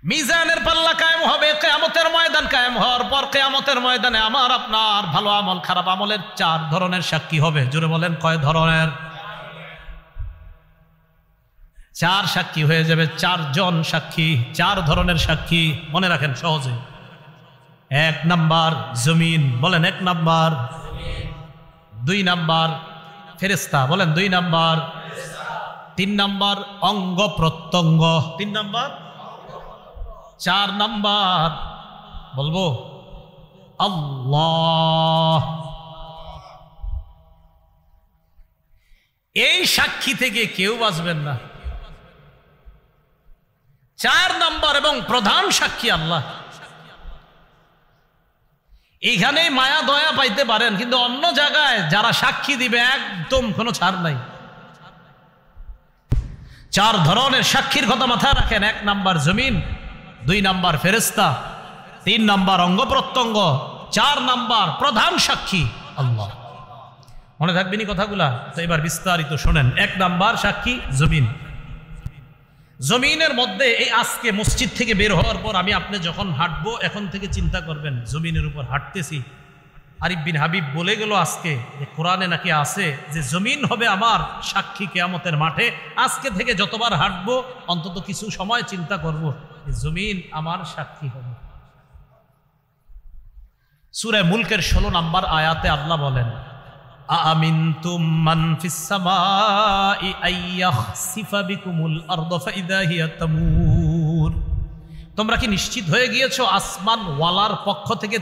মিজানের পাল্লা কায়েম হবে, কিয়ামতের ময়দান কায়েম হওয়ার পর কিয়ামতের ময়দানে আমার আপনার ভালো আমল খারাপ আমলের 4 ধরনের সাক্ষী হবে। জোরে বলেন কয় ধরনের? 4 সাক্ষী হয়ে যাবে, 4 জন সাক্ষী, 4 ধরনের সাক্ষী। মনে রাখেন সহজে। 1 নাম্বার জমিন, বলেন 1 নাম্বার। 2 নাম্বার ফেরেশতা, বলেন 2 নাম্বার। 3 নাম্বার অঙ্গ প্রত্যঙ্গ, 3 নাম্বার। 4 নাম্বার বলবো আল্লাহ। এই সাক্ষী থেকে কেউ বাঁচবেন না। 4 নাম্বার এবং প্রধান সাক্ষী আল্লাহ। এইখানে মায়া দয়া পাইতে পারেন, কিন্তু অন্য জায়গায় যারা সাক্ষী দিবে একদম কোনো ছাড় নাই। 4 ধরনের সাক্ষীর কথা মাথায় রাখেন। 1 নাম্বার জমিন, 2 নাম্বার ফেরেশতা, 3 নাম্বার অঙ্গ প্রত্যঙ্গ, 4 নাম্বার প্রধান সাক্ষী আল্লাহ। মনে থাকবেনি কথাগুলা? তো এবার বিস্তারিত শোনেন। 1 নাম্বার সাক্ষী জমিন। জমিনের মধ্যে এই আজকে মসজিদ থেকে বের হওয়ার পর আমি আপনি যখন হাঁটবো, এখন থেকে চিন্তা করবেন জমিনের উপর হাঁটতেছি। আরিফ বিন হাবিব বলে গেল আজকে যে কোরআনে নাকি আছে যে জমিন হবে আমার সাক্ষী কিয়ামতের মাঠে। আজকে থেকে যতবার হাঁটবো অন্তত কিছু সময় চিন্তা করব যে জমিন আমার সাক্ষী হবে। সূরা মুলকের 16 নম্বর আয়াতে আল্লাহ বলেন, আমিনতুম মান ফিস সামাই আইয়াখসিফা বিকুমুল আরদা ফাইদা হিয়া তামুর। তোমরা কি নিশ্চিত হয়ে গিয়েছো আসমান ওয়ালার পক্ষ থেকে?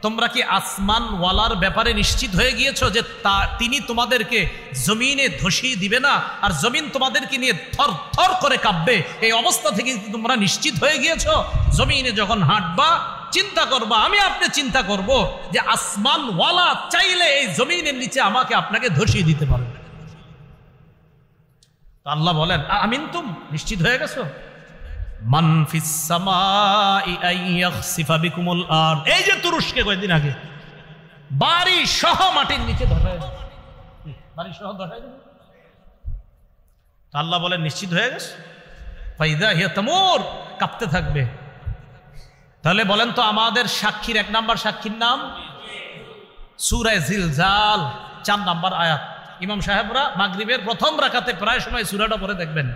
তোমরা কি আসমান ওয়ালার ব্যাপারে নিশ্চিত হয়ে গিয়েছো যে তিনি তোমাদেরকে জমিনে ধসিয়ে দিবে না, আর জমিন তোমাদেরকে নিয়ে থর থর করে কাঁপবে? এই অবস্থা থেকে তোমরা নিশ্চিত হয়ে গিয়েছো? জমিনে যখন হাঁটবা চিন্তা করবা, আমি আপনি চিন্তা করব যে আসমান ওয়ালা চাইলে এই জমিনের নিচে আমাকে আপনাকে ধসিয়ে দিতে পারবে। আল্লাহ বলেন আমিনতুম, নিশ্চিত হয়ে গেছো? মান ফিস সামাই আইয়াখসিফা বিকুমুল আরদ। এই যে তুরস্কে কয়েকদিন আগে বাড়ি সহ মাটির নিচে ধসায়, বাড়ি সহ ধসায় দিল। আল্লাহ বলেন নিশ্চিত হয়ে গেছে? ফাইদা হিয়া তামুর, কাঁপতে থাকবে। তাহলে বলেন তো আমাদের সাক্ষীর 1 নাম্বার সাক্ষীর নাম সূরা জিলজাল 4 নাম্বার আয়াত। ইমাম সাহেবরা মাগরিবের প্রথম রাকাতে প্রায় সময় সূরাটা পড়ে দেখবেন,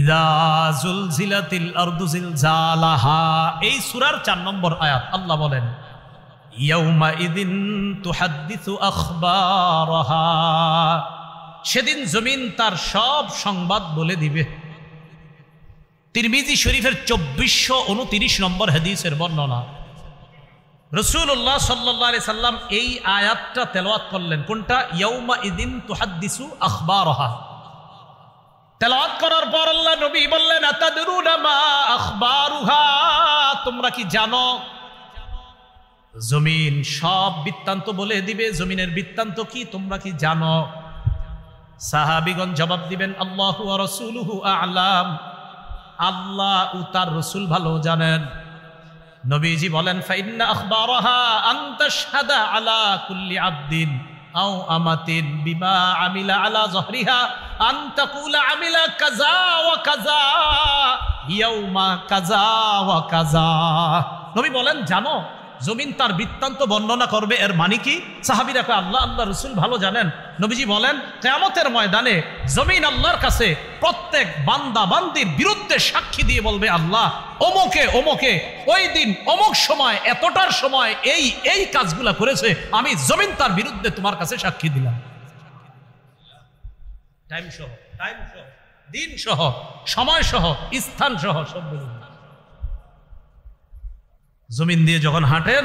ইযা যুলজিলাতিল আরদু জিলজালাহা। এই সূরার 4 নম্বর আয়াত আল্লাহ বলেন ইয়াউমা ইযিন তুহাদ্দিসু আখবারাহা। সেদিন জমিন তার সব সংবাদ বলে দিবে। তিরমিজি শরীফের 2429 নম্বর হাদিসের বর্ণনা। রাসূলুল্লাহ সাল্লাল্লাহু আলাইহি সাল্লাম এই আয়াতটা তেলাওয়াত করলেন। কোনটা? ইয়াউমা ইযিন তুহাদ্দিসু আখবারাহা। তেলাওয়াত করার পর আল্লাহ নবী বললেন আতাদরুনা মা আখবারুহা, তোমরা কি জানো জমিন সব বৃত্তান্ত বলে দিবে? জমিনের বৃত্তান্ত কি তোমরা কি জানো? সাহাবীগণ জবাব দিবেন আল্লাহু ওয়া রাসূলুহু আ'লাম, আল্লাহ ও তার রাসূল ভালো জানেন। নবীজি বলেন ফাইন্না আখবারাহা আন তাশহাদা আলা কুল্লি আবদিন আও আমাতিন বিমা আমিলা আলা যহরিহা আন তাকুলা আমিলা কাযা ওয়া কাযা ইয়াউমা কাযা ওয়া কাযা। নবী বলেন জানো জমিন তার বৃত্তান্ত বর্ণনা করবে। এর মানে কি? সাহাবীরা কয় আল্লাহ রাসূল ভালো জানেন। নবীজি বলেন কিয়ামতের ময়দানে জমিন আল্লাহর কাছে প্রত্যেক বান্দা বান্দির বিরুদ্ধে সাক্ষী দিয়ে বলবে আল্লাহ অমুকে অমুকে ওই দিন অমুক সময় এতটার সময় এই এই কাজগুলা করেছে, আমি জমিন তার বিরুদ্ধে তোমার কাছে সাক্ষী দিলাম। টাইম সহ, দিন সহ, সময় সহ, স্থান সহ সব বলুন। জমিন দিয়ে যখন হাঁটেন,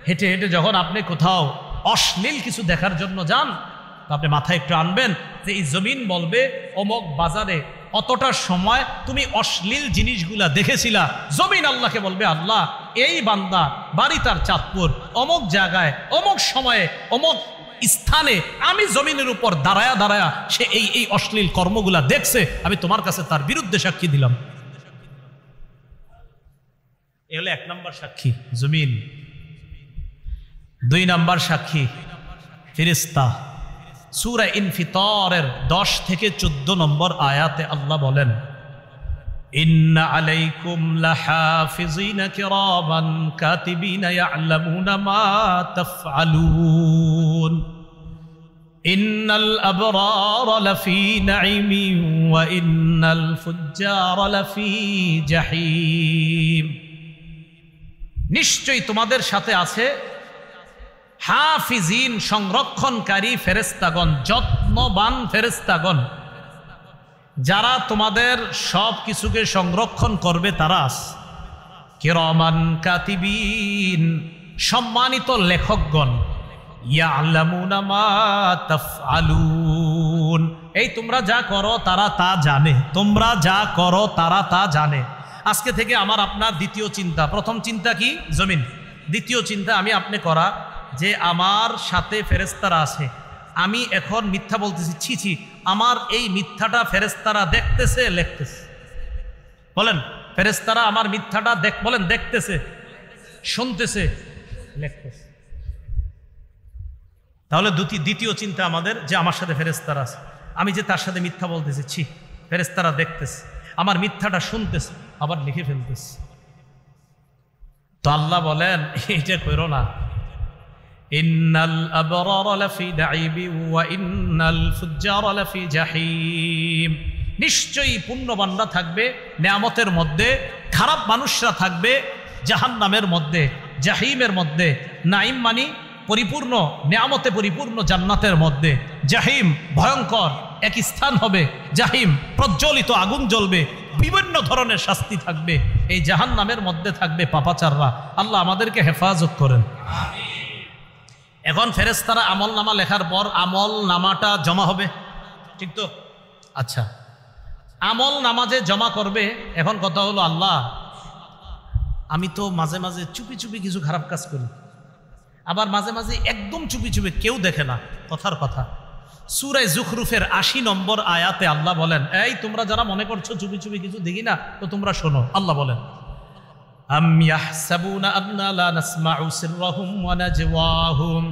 হেঁটে হেঁটে যখন আপনি কোথাও অশ্লীল কিছু দেখার জন্য যান, তো আপনি মাথায় একটু আনবেন যে এই জমিন বলবে অমুক বাজারে অতটার সময় তুমি অশ্লীল জিনিসগুলা দেখেছিলা। জমিন আল্লাহকে বলবে আল্লাহ এই বান্দা বাড়ি তার চাঁদপুর, অমুক জায়গায় অমুক সময়ে অমুক স্থানে আমি জমিনের উপর দাঁড়ায়া দাঁড়ায়া সে এই এই অশ্লীল কর্মগুলা দেখছে, আমি তোমার কাছে তার বিরুদ্ধে সাক্ষী দিলাম। এ হলো 1 নম্বর সাক্ষী জমিন। 2 নম্বর সাক্ষী ফেরেশতা। সূরা ইনফিতারের 10 থেকে 14 নম্বর আয়াতে আল্লাহ বলেন ইন্না আলাইকুম লাহাফিজিনা কিরামান কাতিবিনা ইয়ালামুনা মা তাফআলুন ইন্নাল আবরারা লাফি নাঈমিন ওয়া ইন্নাল ফুজ্জারা লাফি জাহিম। নিশ্চয়ই তোমাদের সাথে আছে হাফিজিন, সংরক্ষণকারী ফেরেশতাগণ, যত্নবান ফেরেশতাগণ, যারা তোমাদের সব কিছুকে সংরক্ষণ করবে। তারা কিরামান কাতিবিন, সম্মানিত লেখকগণ, ইয়ালামুনা মা তাফআলুন, এই তোমরা যা করো তারা তা জানে, তোমরা যা করো তারা তা জানে। আজকে থেকে আমার আপনার দ্বিতীয় চিন্তা, প্রথম চিন্তা কি? জমিন। দ্বিতীয় চিন্তা আমি আপনি করা যে আমার সাথে ফেরেশতারা আছে, আমি এখন মিথ্যা বলতেছি, ছি ছি, আমার এই মিথ্যাটা ফেরেশতারা দেখতেছে, লিখতেছে। বলেন, ফেরেশতারা আমার মিথ্যাটা বলেন দেখতেছে, শুনতেছে, লিখতেছে। তাহলে দ্বিতীয় চিন্তা আমাদের যে আমার সাথে ফেরেশতারা আছে, আমি যে তার সাথে মিথ্যা বলতেছি, ছি, ফেরেশতারা দেখতেছে, আমার মিথ্যাটা শুনতেছে, আবার লিখে ফেলতেছে। তো আল্লাহ বলেন এইটা করো না। ইন্নাল আবরারা লাফি নাঈমিন ওয়া ইন্নাল ফুজ্জারা লাফি জাহিম। নিশ্চয়ই পুণ্যবানরা থাকবে নেয়ামতের মধ্যে, খারাপ মানুষরা থাকবে জাহান্নামের মধ্যে, জাহিমের মধ্যে। নাঈম মানি পরিপূর্ণ নেয়ামতে পরিপূর্ণ জান্নাতের মধ্যে, জাহিম ভয়ঙ্কর এক স্থান হবে, জাহিম প্রজ্বলিত আগুন জ্বলবে, বিভিন্ন ধরনের শাস্তি থাকবে। এই জাহান্নামের মধ্যে থাকবে পাপাচাররা। আল্লাহ আমাদেরকে হেফাজত করেন। এখন ফেরেশতারা আমল নামা লেখার পর আমল নামাটা জমা হবে, ঠিক তো? আচ্ছা, আমল নামা যে জমা করবে, এখন কথা হলো আল্লাহ আমি তো মাঝে মাঝে চুপি চুপি কিছু খারাপ কাজ করি, আবার মাঝে মাঝে একদম চুপি চুপি, কেউ দেখে না। কথার কথা, সূরা যুখরুফের ৮০ নম্বর আয়াতে আল্লাহ বলেন, এই তোমরা যারা মনে করছো চুপি চুপি কিছু দেখি না, তো তোমরা শোনো। আল্লাহ বলেন, আম ইয়াহসাবুনা আন্না লা নাসমাউ সিররাহুম ওয়া নাজওয়াহুম,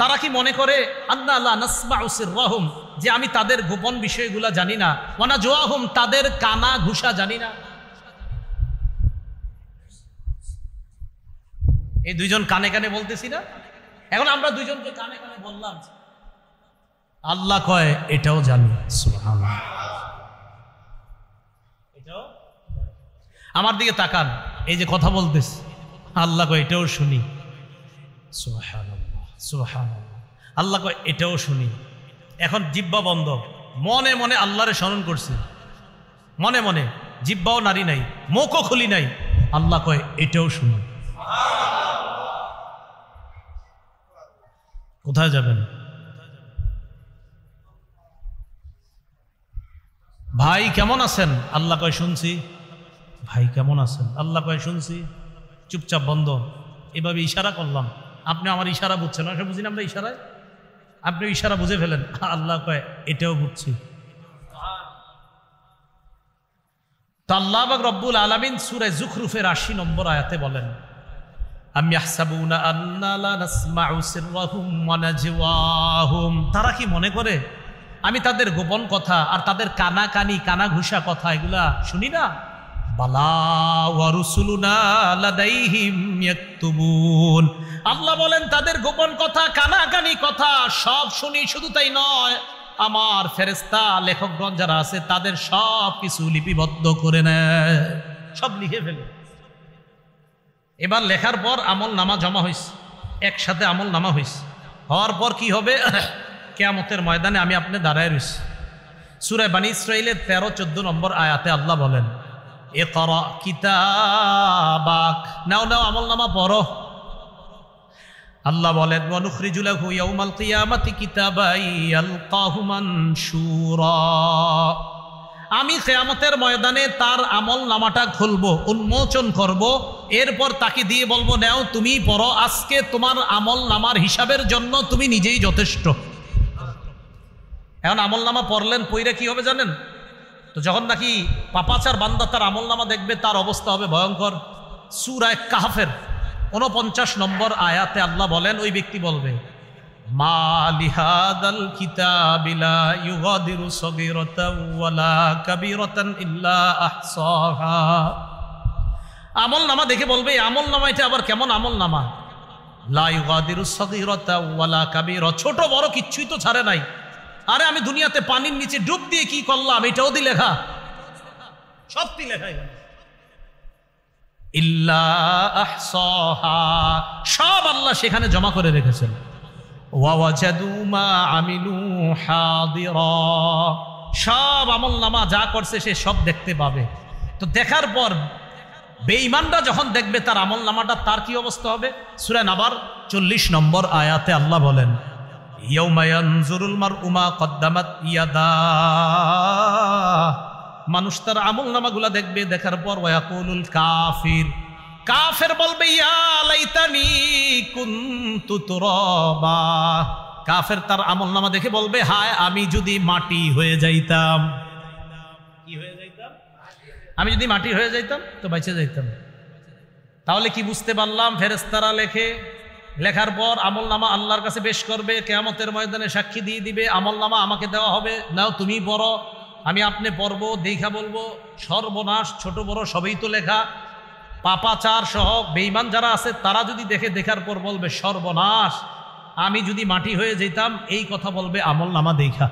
তারা কি মনে করে আন্না লা নাসমাউ সিররাহুম, যে আমি তাদের গোপন বিষয়গুলো জানি না, ওয়া নাজওয়াহুম, তাদের কানা ঘুষা জানি না। এই দুইজন কানে কানে বলতেছি না, এখন আমরা দুইজনকে কানে কানে বললাম, আল্লাহ কয় এটাও জানি। সুবহানাল্লাহ, এটাও। আমার দিকে তাকান, এই যে কথা বলতেছি, আল্লাহ কয় এটাও শুনি। সুবহানাল্লাহ, সুবহানাল্লাহ, আল্লাহ কয় এটাও শুনি। এখন জিহ্বা বন্ধ, মনে মনে আল্লাহরে স্মরণ করছি, মনে মনে, জিহ্বাও নারী নাই, মুখও খুলি নাই। আল্লাহ কয় এটাও শুনি। কোথায় যাবেন? ভাই কেমন আছেন? আল্লাহ কয় শুনছি। ভাই কেমন আছেন? আল্লাহ কয় শুনছি। চুপচাপ বন্ধ। এভাবে ইশারা করলাম, আপনি আমার ইশারা বুঝছেন না, বুঝি না আমরা ইশারায়, আপনি ইশারা বুঝে ফেলেন। আল্লাহ কয় এটাও বুঝছি। তো আল্লাহ পাক রব্বুল আলামিন সূরা যুখরুফের ৮০ নম্বর আয়াতে বলেন, আম ইয়াহসাবুনা আন্না লা নাসমাউ সিররাহুম ওয়া নাজওয়াহুম, তারা কি মনে করে আমি তাদের গোপন কথা আর তাদের কানাকানি কানা ঘুষা কথা এগুলা শুনি না? বালা ওয়া রুসুলুনা লাদাইহিম ইয়াকতুবুন, আল্লাহ বলেন তাদের গোপন কথা কানাকানি কথা সব শুনি। শুধু তাই নয়, আমার ফেরেশতা লেখকগণ যারা আছে তাদের সব কিছু লিপিবদ্ধ করে নেয়, সব লিখে ফেলে। এবার লেখার পর আমল নামা জমা হয়েছে, একসাথে আমল নামা হয়েছে। হওয়ার পর কি হবে? কিয়ামতের ময়দানে আমি আপনি দাঁড়ায় রয়েছি। সূরা বানী ইসরাঈলের 13-14 নম্বর আয়াতে আল্লাহ বলেন, ইকরা কিতাবাক, নাও নাও আমল নামা পড়ো। আল্লাহ বলেন, ওয়া নুখরিজু লাহু ইয়াউমাল কিয়ামাতি কিতাবান ইয়ালকাহু মানশুরা, আমি কিয়ামতের ময়দানে তার আমল নামাটা খুলবো, উন্মোচন করব, এরপর তাকে দিয়ে বলবো, নাও তুমি পড়ো, আজকে তোমার আমল নামার হিসাবের জন্য তুমি নিজেই যথেষ্ট। এখন আমল নামা পড়লেন, পইরা কি হবে জানেন? তো যখন নাকি পাপাচার বান্দা তার আমল নামা দেখবে, তার অবস্থা হবে ভয়ঙ্কর। সূরা কাহফের 49 নম্বর আয়াতে আল্লাহ বলেন, ওই ব্যক্তি বলবে, মা লিহাদাল কিতাবি লা ইউগাদিরু সগীরাতাও ওয়ালা কাবীরাতান ইল্লা আহসাহা। আমল নামা দেখে বলবে আমল নামা এটা আবার কেমন আমল নামা? লা ইউগাদিরু সগীরাতাও ওয়ালা কাবীরা, ছোট বড় কিচ্ছুই তো ছাড়ে নাই। আরে আমি দুনিয়াতে পানির নিচে ডুব দিয়ে কি করলাম এটাও দি লেখা, সবটি লেখা এখানে। ইল্লা আহসাহা, সব আল্লাহ সেখানে জমা করে রেখেছেন। ওয়া ওয়াজাদু মা আমিলু হাদিরা, সব আমল নামা যা করছে সে সব দেখতে পাবে। তো দেখার পর বেঈমানরা যখন দেখবে তার আমল নামাটা, তার কি অবস্থা হবে? সূরা নাবার 40 নম্বর আয়াতে আল্লাহ বলেন, ইয়াউমা ইয়ানজুরুল মারউ মা কদ্দামাত ইয়াদাহ, মানুষ তার আমল নামাগুলা দেখবে, দেখার পর ওয়াকুলুল কাফির, কাফের বলবে ইয়া লাইতানি কুনতু তুরাবা, কাফের তার আমল নামা দেখে বলবে হায় আমি যদি মাটি হয়ে যাইতাম। কি হয়ে যাইতাম? আমি যদি মাটি হয়ে যাইতাম তো বেঁচে যাইতাম। তাহলে কি বুঝতে পারলাম? ফেরেশতারা লেখে, লেখার পর আমল নামা আল্লাহর কাছে পেশ করবে, কিয়ামতের ময়দানে সাক্ষী দিয়ে দিবে, আমল নামা আমাকে দেওয়া হবে, নাও তুমি পড়ো, আমি আপনি পড়বো, দেখা বলবো সর্বনাশ, ছোট বড় সবই তো লেখা। পাপাচার সহ বেঈমান যারা আছে তারা যদি দেখে, দেখার পর বলবে সর্বনাশ, আমি যদি মাটি হয়ে যেতাম, এই কথা বলবে আমল নামা দেখা।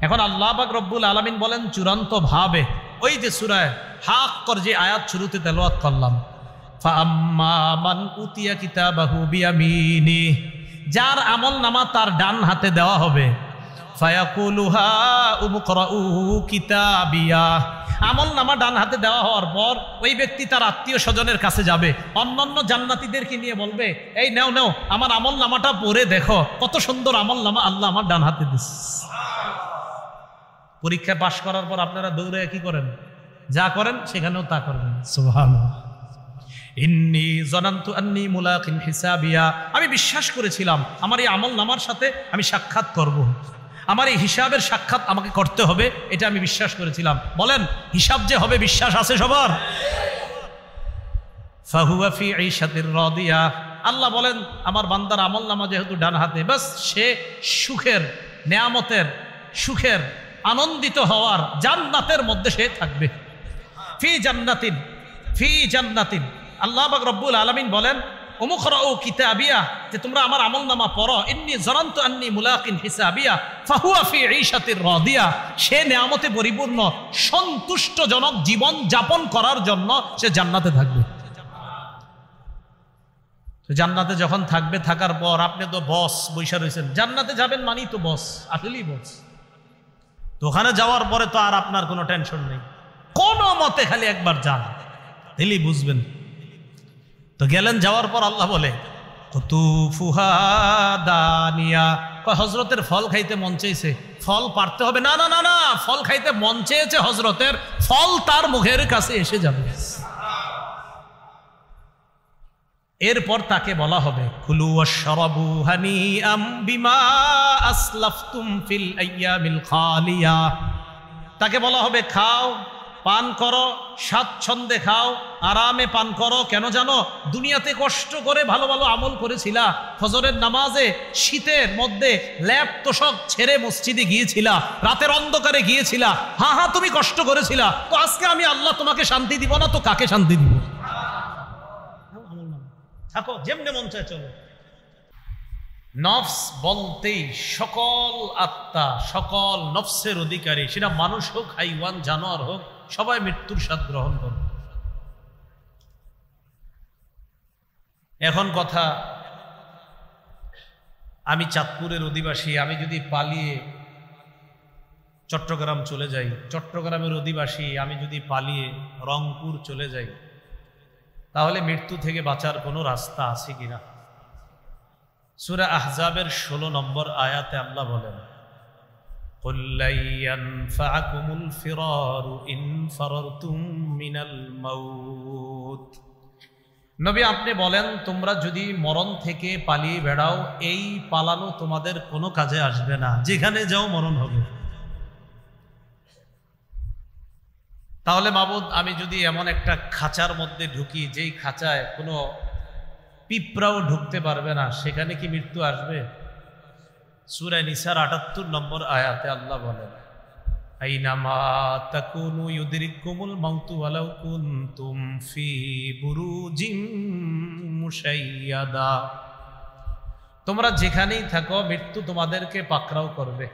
এখন আল্লাহ পাক রব্বুল আলামিন বলেন চূড়ান্ত ভাবে, ওই যে সূরা হাক্কর যে আয়াত শুরুতে তেলাওয়াত করলাম, ফাআম্মা মান উতিয়া কিতাবাহু বিয়ামিনি, যার আমল নামা তার ডান হাতে দেওয়া হবে, ফায়াকুলু হা উমকরাউ কিতাবিয়া, আমল নামা ডান হাতে দেওয়া হওয়ার পর ওই ব্যক্তি তার আত্মীয় স্বজনের কাছে যাবে, অন্যান্য জান্নাতীদেরকে নিয়ে বলবে এই নাও নাও আমার আমল নামাটা পড়ে দেখো, কত সুন্দর আমল নামা আল্লাহ আমার ডান হাতে দিচ্ছে। পরীক্ষা পাশ করার পর আপনারা দৌড়ে কি করেন? যা করেন সেখানেও তা করবেন। সুবহানাল্লাহ। ইন্নী জানান্তু আন্নী মুলাকিন হিসাবিয়া, আমি বিশ্বাস করেছিলাম আমার এই আমল নামার সাথে আমি সাক্ষাৎ করব, আমার এই হিসাবের সাক্ষাৎ আমাকে করতে হবে, এটা আমি বিশ্বাস করেছিলাম। বলেন হিসাব যে হবে বিশ্বাস আছে সবার? ফাহুয়া ফি ঈশাতির রাদিয়া, আল্লাহ বলেন আমার বান্দার আমল নামা যেহেতু ডান হাতে, বাস সে সুখের, নেয়ামতের, সুখের, আনন্দিত হওয়ার জান্নাতের মধ্যে সে থাকবে। ফি জান্নাতিন, ফি জান্নাতিন, আল্লাহ পাক রব্বুল আলামিন বলেন উমকরাউ কিতাবিয়া, যে তোমরা আমার আমলনামা পড়ো, ইন্নী জানান্তু আন্নী মুলাকিন হিসাবিয়া ফাহুয়া ফি ঈশাতির রাদিয়া, সে নেয়ামতে পরিপূর্ণ সন্তুষ্টজনক জীবন যাপন করার জন্য সে জান্নাতে থাকবে। জান্নাতে যখন থাকবে, থাকার পর আপনি তো বস বৈশা রয়েছেন, জান্নাতে যাবেন মানেই তো বস, আসলেই বস। তো ওখানে যাওয়ার পরে তো আর আপনার কোনো টেনশন নেই, কোনো মতে খালি একবার যান, দিলেই বুঝবেন। তো গেলেন, যাওয়ার পর আল্লাহ বলে কুতুফুহা দানিয়া, হজরতের ফল খাইতে মন চেয়েছে, ফল পারতে হবে না, না না না, ফল খাইতে মন চেয়েছে হজরতের, ফল তার মুখের কাছে এসে যাবে। এরপর তাকে বলা হবে কুলু ওয়াশরাবু হানিআম বিমা আসলাফতুম ফিল আইয়ামিল খালিয়া, তাকে বলা হবে খাও, পান করো, স্বাচ্ছন্দ্যে খাও, আরামে পান করো। কেন জানো? দুনিয়াতে কষ্ট করে ভালো ভালো আমল করেছিলা, ফজরের নামাজে শীতের মধ্যে ল্যাপ তোষক ছেড়ে মসজিদে গিয়েছিলা, রাতের অন্ধকারে গিয়েছিলা, হ্যাঁ হ্যাঁ তুমি কষ্ট করেছিলা, তো আজকে আমি আল্লাহ তোমাকে শান্তি দিব না তো কাকে শান্তি দিব? থাকো যেমনে মন চায় চলো। নফস বলতেই সকল আত্মা, সকল নফসের অধিকারী, সেটা মানুষ হোক, হাইওয়ান, জানোয়ার হোক, সবাই মৃত্যুর স্বাদ গ্রহণ করবে। এখন কথা, আমি চাঁদপুরের অধিবাসী, আমি যদি পালিয়ে চট্টগ্রাম চলে যাই, চট্টগ্রামের অধিবাসী, আমি যদি পালিয়ে রংপুর চলে যাই, তাহলে মৃত্যু থেকে বাঁচার কোনো রাস্তা আছে কিনা? সূরা আহজাবের 16 নম্বর আয়াতে আল্লাহ বলেন কুল লা ইয়ানফাকুমুল ফিরারু ইন ফারারতুম মিনাল মাউত, নবী আপনি বলেন তোমরা যদি মরণ থেকে পালিয়ে বেড়াও, এই পালানো তোমাদের কোনো কাজে আসবে না, যেখানে যাও মরণ হবে। তাহলে মাবুদ আমি যদি এমন একটা খাঁচার মধ্যে ঢুকি, যেই খাঁচায় কোনো পিঁপড়াও ঢুকতে পারবে না, সেখানে কি মৃত্যু আসবে? সূরা নিসার ৭৮ নম্বর আয়াতে আল্লাহ বলেন, আইনামা তাকুনু ইউদরিকুমুল মাউতু ওয়ালাউ কুনতুম ফি বুরুজিম মুশাইয়াদা। তোমরা যেখানেই থাকো মৃত্যু তোমাদেরকে পাকড়াও করবে।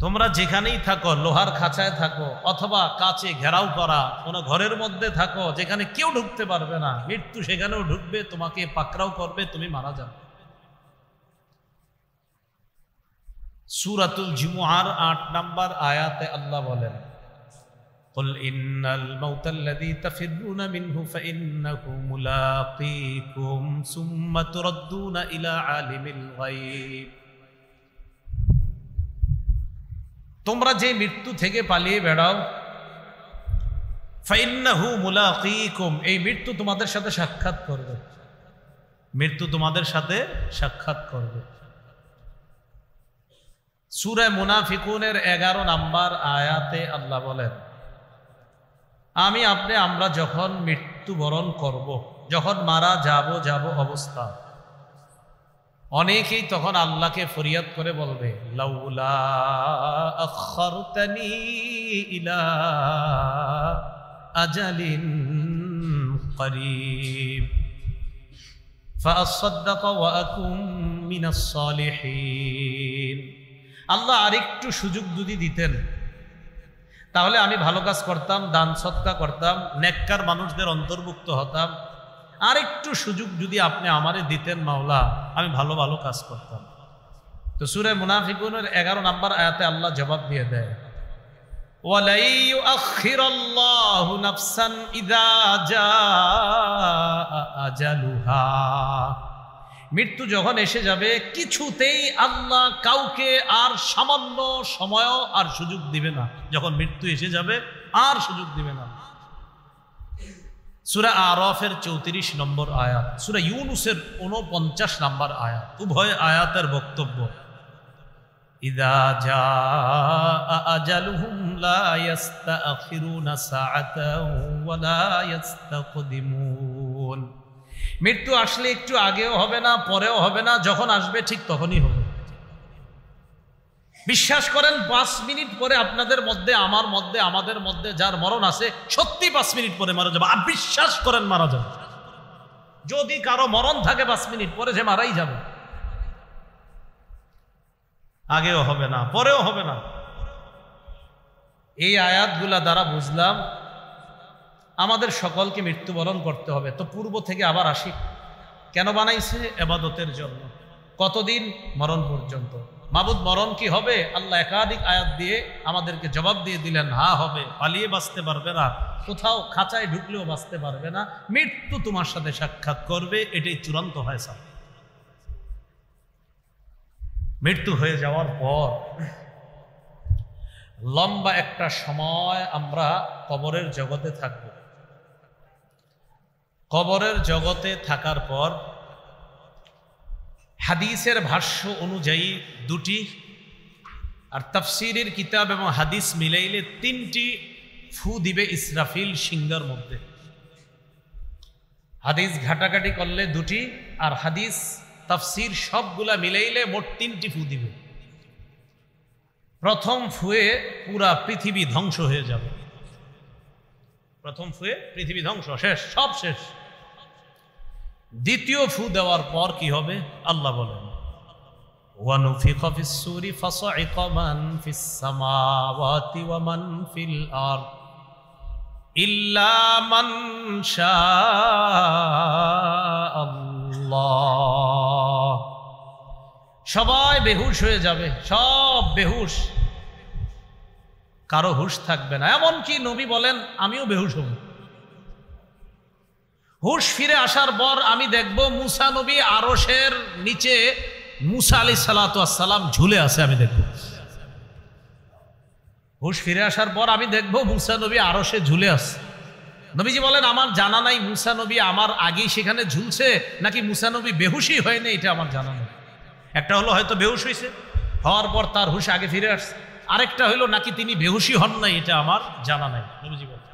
তোমরা যেখানেই থাকো, লোহার খাঁচায় থাকো অথবা কাচে ঘেরাও করা কোনো ঘরের মধ্যে থাকো, যেখানে কেউ ঢুকতে পারবে না, মৃত্যু সেখানেও ঢুকবে, তোমাকে পাকড়াও করবে, তুমি মারা যাবে। সূরাতুল জুমুআর ৮ নম্বর আয়াতে আল্লাহ বলেন, কুল ইন্নাল মাউতাল্লাযী তাফিররুনা মিনহু ফাইন্নাহু মুলাকীকুম সুম্মা তুরাদ্দুনা ইলা আলিমিল গায়ব। তোমরা যে মৃত্যু থেকে পালিয়ে বেড়াও, ফাইন্নাহু মুলাকীকুম, এই মৃত্যু তোমাদের সাথে সাক্ষাৎ করবে, মৃত্যু তোমাদের সাথে সাক্ষাৎ করবে। সূরা মুনাফিকুনের 11 নম্বর আয়াতে আল্লাহ বলেন, আমি আপনি আমরা যখন মৃত্যুবরণ করব, যখন মারা যাব অবস্থা, অনেকেই তখন আল্লাহকে ফরিয়াদ করে বলবে, লাউলা আখারতানি ইলা আজালিন করিব ফাআসাদদাক ওয়া আকুম মিনাস সালিহিন। আল্লাহ আরেকটু সুযোগ যদি দিতেন তাহলে আমি ভালো কাজ করতাম, দান সদকা করতাম, নেককার মানুষদের অন্তর্ভুক্ত হতাম। আরেকটু সুযোগ যদি আপনি আমারে দিতেন মাওলা, আমি ভালো ভালো কাজ করতাম। তো সূরা মুনাফিকুনের 11 নম্বর আয়াতে আল্লাহ জবাব দিয়ে দেয়, ওয়ালাই ইউআখিরাল্লাহু নাফসান ইযা জাআ আজালুহা। মৃত্যু যখন এসে যাবে কিছুতেই আল্লাহ কাউকে আর সামান্য সময়ও আর সুযোগ দিবে না। যখন মৃত্যু এসে যাবে আর সুযোগ দিবে না। সূরা আরাফের 34 নম্বর আয়াত, সূরা ইউনূসের 49 নম্বর আয়াত, উভয় আয়াতের বক্তব্য, ইযা জাআ আজালুহুম লা ইস্তাখিরুনা সাআতাও ওয়া লা ইস্তাকদিমুন। মৃত্যু আসলে একটু আগেও হবে না, পরেও হবে না, যখন আসবে ঠিক তখনই হবে। বিশ্বাস করেন 5 মিনিট পরে আপনাদের মধ্যে, আমার মধ্যে, আমাদের মধ্যে যার মরণ আছে সত্যি 5 মিনিট পরে মারা যাবে। আর বিশ্বাস করেন মারা যাবে। যদি কারো মরণ থাকে 5 মিনিট পরে সে মারাই যাবে, আগেও হবে না, পরেও হবে না। এই আয়াতগুলা দ্বারা বুঝলাম আমাদের সকলকে মৃত্যুবরণ করতে হবে। তো পূর্ব থেকে আবার আসি, কেন বানাইছে? ইবাদতের জন্য। কতদিন? মরণ পর্যন্ত। মাবুদ মরণ কি হবে? আল্লাহ একাধিক আয়াত দিয়ে আমাদেরকে জবাব দিয়ে দিলেন, হ্যাঁ হবে। পালিয়ে বাঁচতে পারবে না, কোথাও খাঁচায় ঢুকলেও বাঁচতে পারবে না, মৃত্যু তোমার সাথে সাক্ষাৎ করবে, এটাই চূড়ান্ত ফয়সালা। মৃত্যু হয়ে যাওয়ার পর লম্বা একটা সময় আমরা কবরের জগতে থাকব। কবরের জগতে থাকার পর হাদিসের ভাষ্য অনুযায়ী 2টি, আর তাফসীরের কিতাব এবং হাদিস মিলাইলে 3টি ফু দিবে ইসরাফিল সিংহার মধ্যে। হাদিস ঘাটাঘাটি করলে 2টি, আর হাদিস তাফসীর সবগুলা মিলাইলে মোট 3টি ফু দিবে। প্রথম ফুয়ে পুরা পৃথিবী ধ্বংস হয়ে যাবে। প্রথম ফুয়ে পৃথিবী ধ্বংস, শেষ, সব শেষ। দ্বিতীয় ফু দেওয়ার পর কি হবে? আল্লাহ বলেন, ওয়ানুফিখা ফিস-সূরি ফাসাইকা মান ফিস-সামাওয়াতি ওয়া মান ফিল আরদ ইল্লা মান শাআল্লাহ। সবাই বেহুশ হয়ে যাবে, সব বেহুশ, কারো হুশ থাকবে না। এমনকি নবী বলেন আমিও বেহুশ হব। হুশ ফিরে আসার পর আমি দেখব মুসা নবী আরশের নিচে মুসা আলাইহিস সালাতু ওয়াস সালাম ঝুলে আছে, আমি দেখব। হুশ ফিরে আসার পর আমি দেখব মুসা নবী আরশে ঝুলে আছে। নবীজি বলেন আমার জানা নাই মুসা নবী আমার আগেই সেখানে ঝুলছে নাকি মুসা নবী বেহুশই হয়নি, এটা আমার জানা নেই। একটা হলো হয়তো বেহুশ হয়েছে, হওয়ার পর তার হুশ আগে ফিরে আসছে। আরেকটা হইল নাকি তিনি বেহুশই হন নাই, এটা আমার জানা নাই। নবীজি বলেন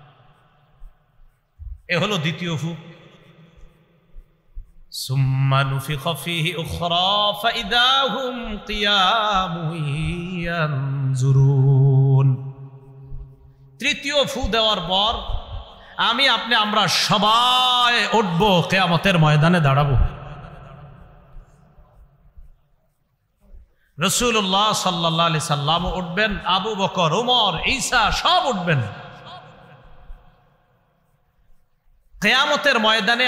এ হলো দ্বিতীয় ফু। সুম্মা নুফিখা ফীহি উখরা ফাইদা হুম কিয়ামুন ইয়ানজুরুন। তৃতীয় ফু দেওয়ার পর আমরা সবাই উঠব, কিয়ামতের ময়দানে দাঁড়াবো। রাসূলুল্লাহ সাল্লাল্লাহু আলাইহি সাল্লাম উঠবেন, আবু বকর, ওমর, ঈসা সব উঠবেন। কিয়ামতের ময়দানে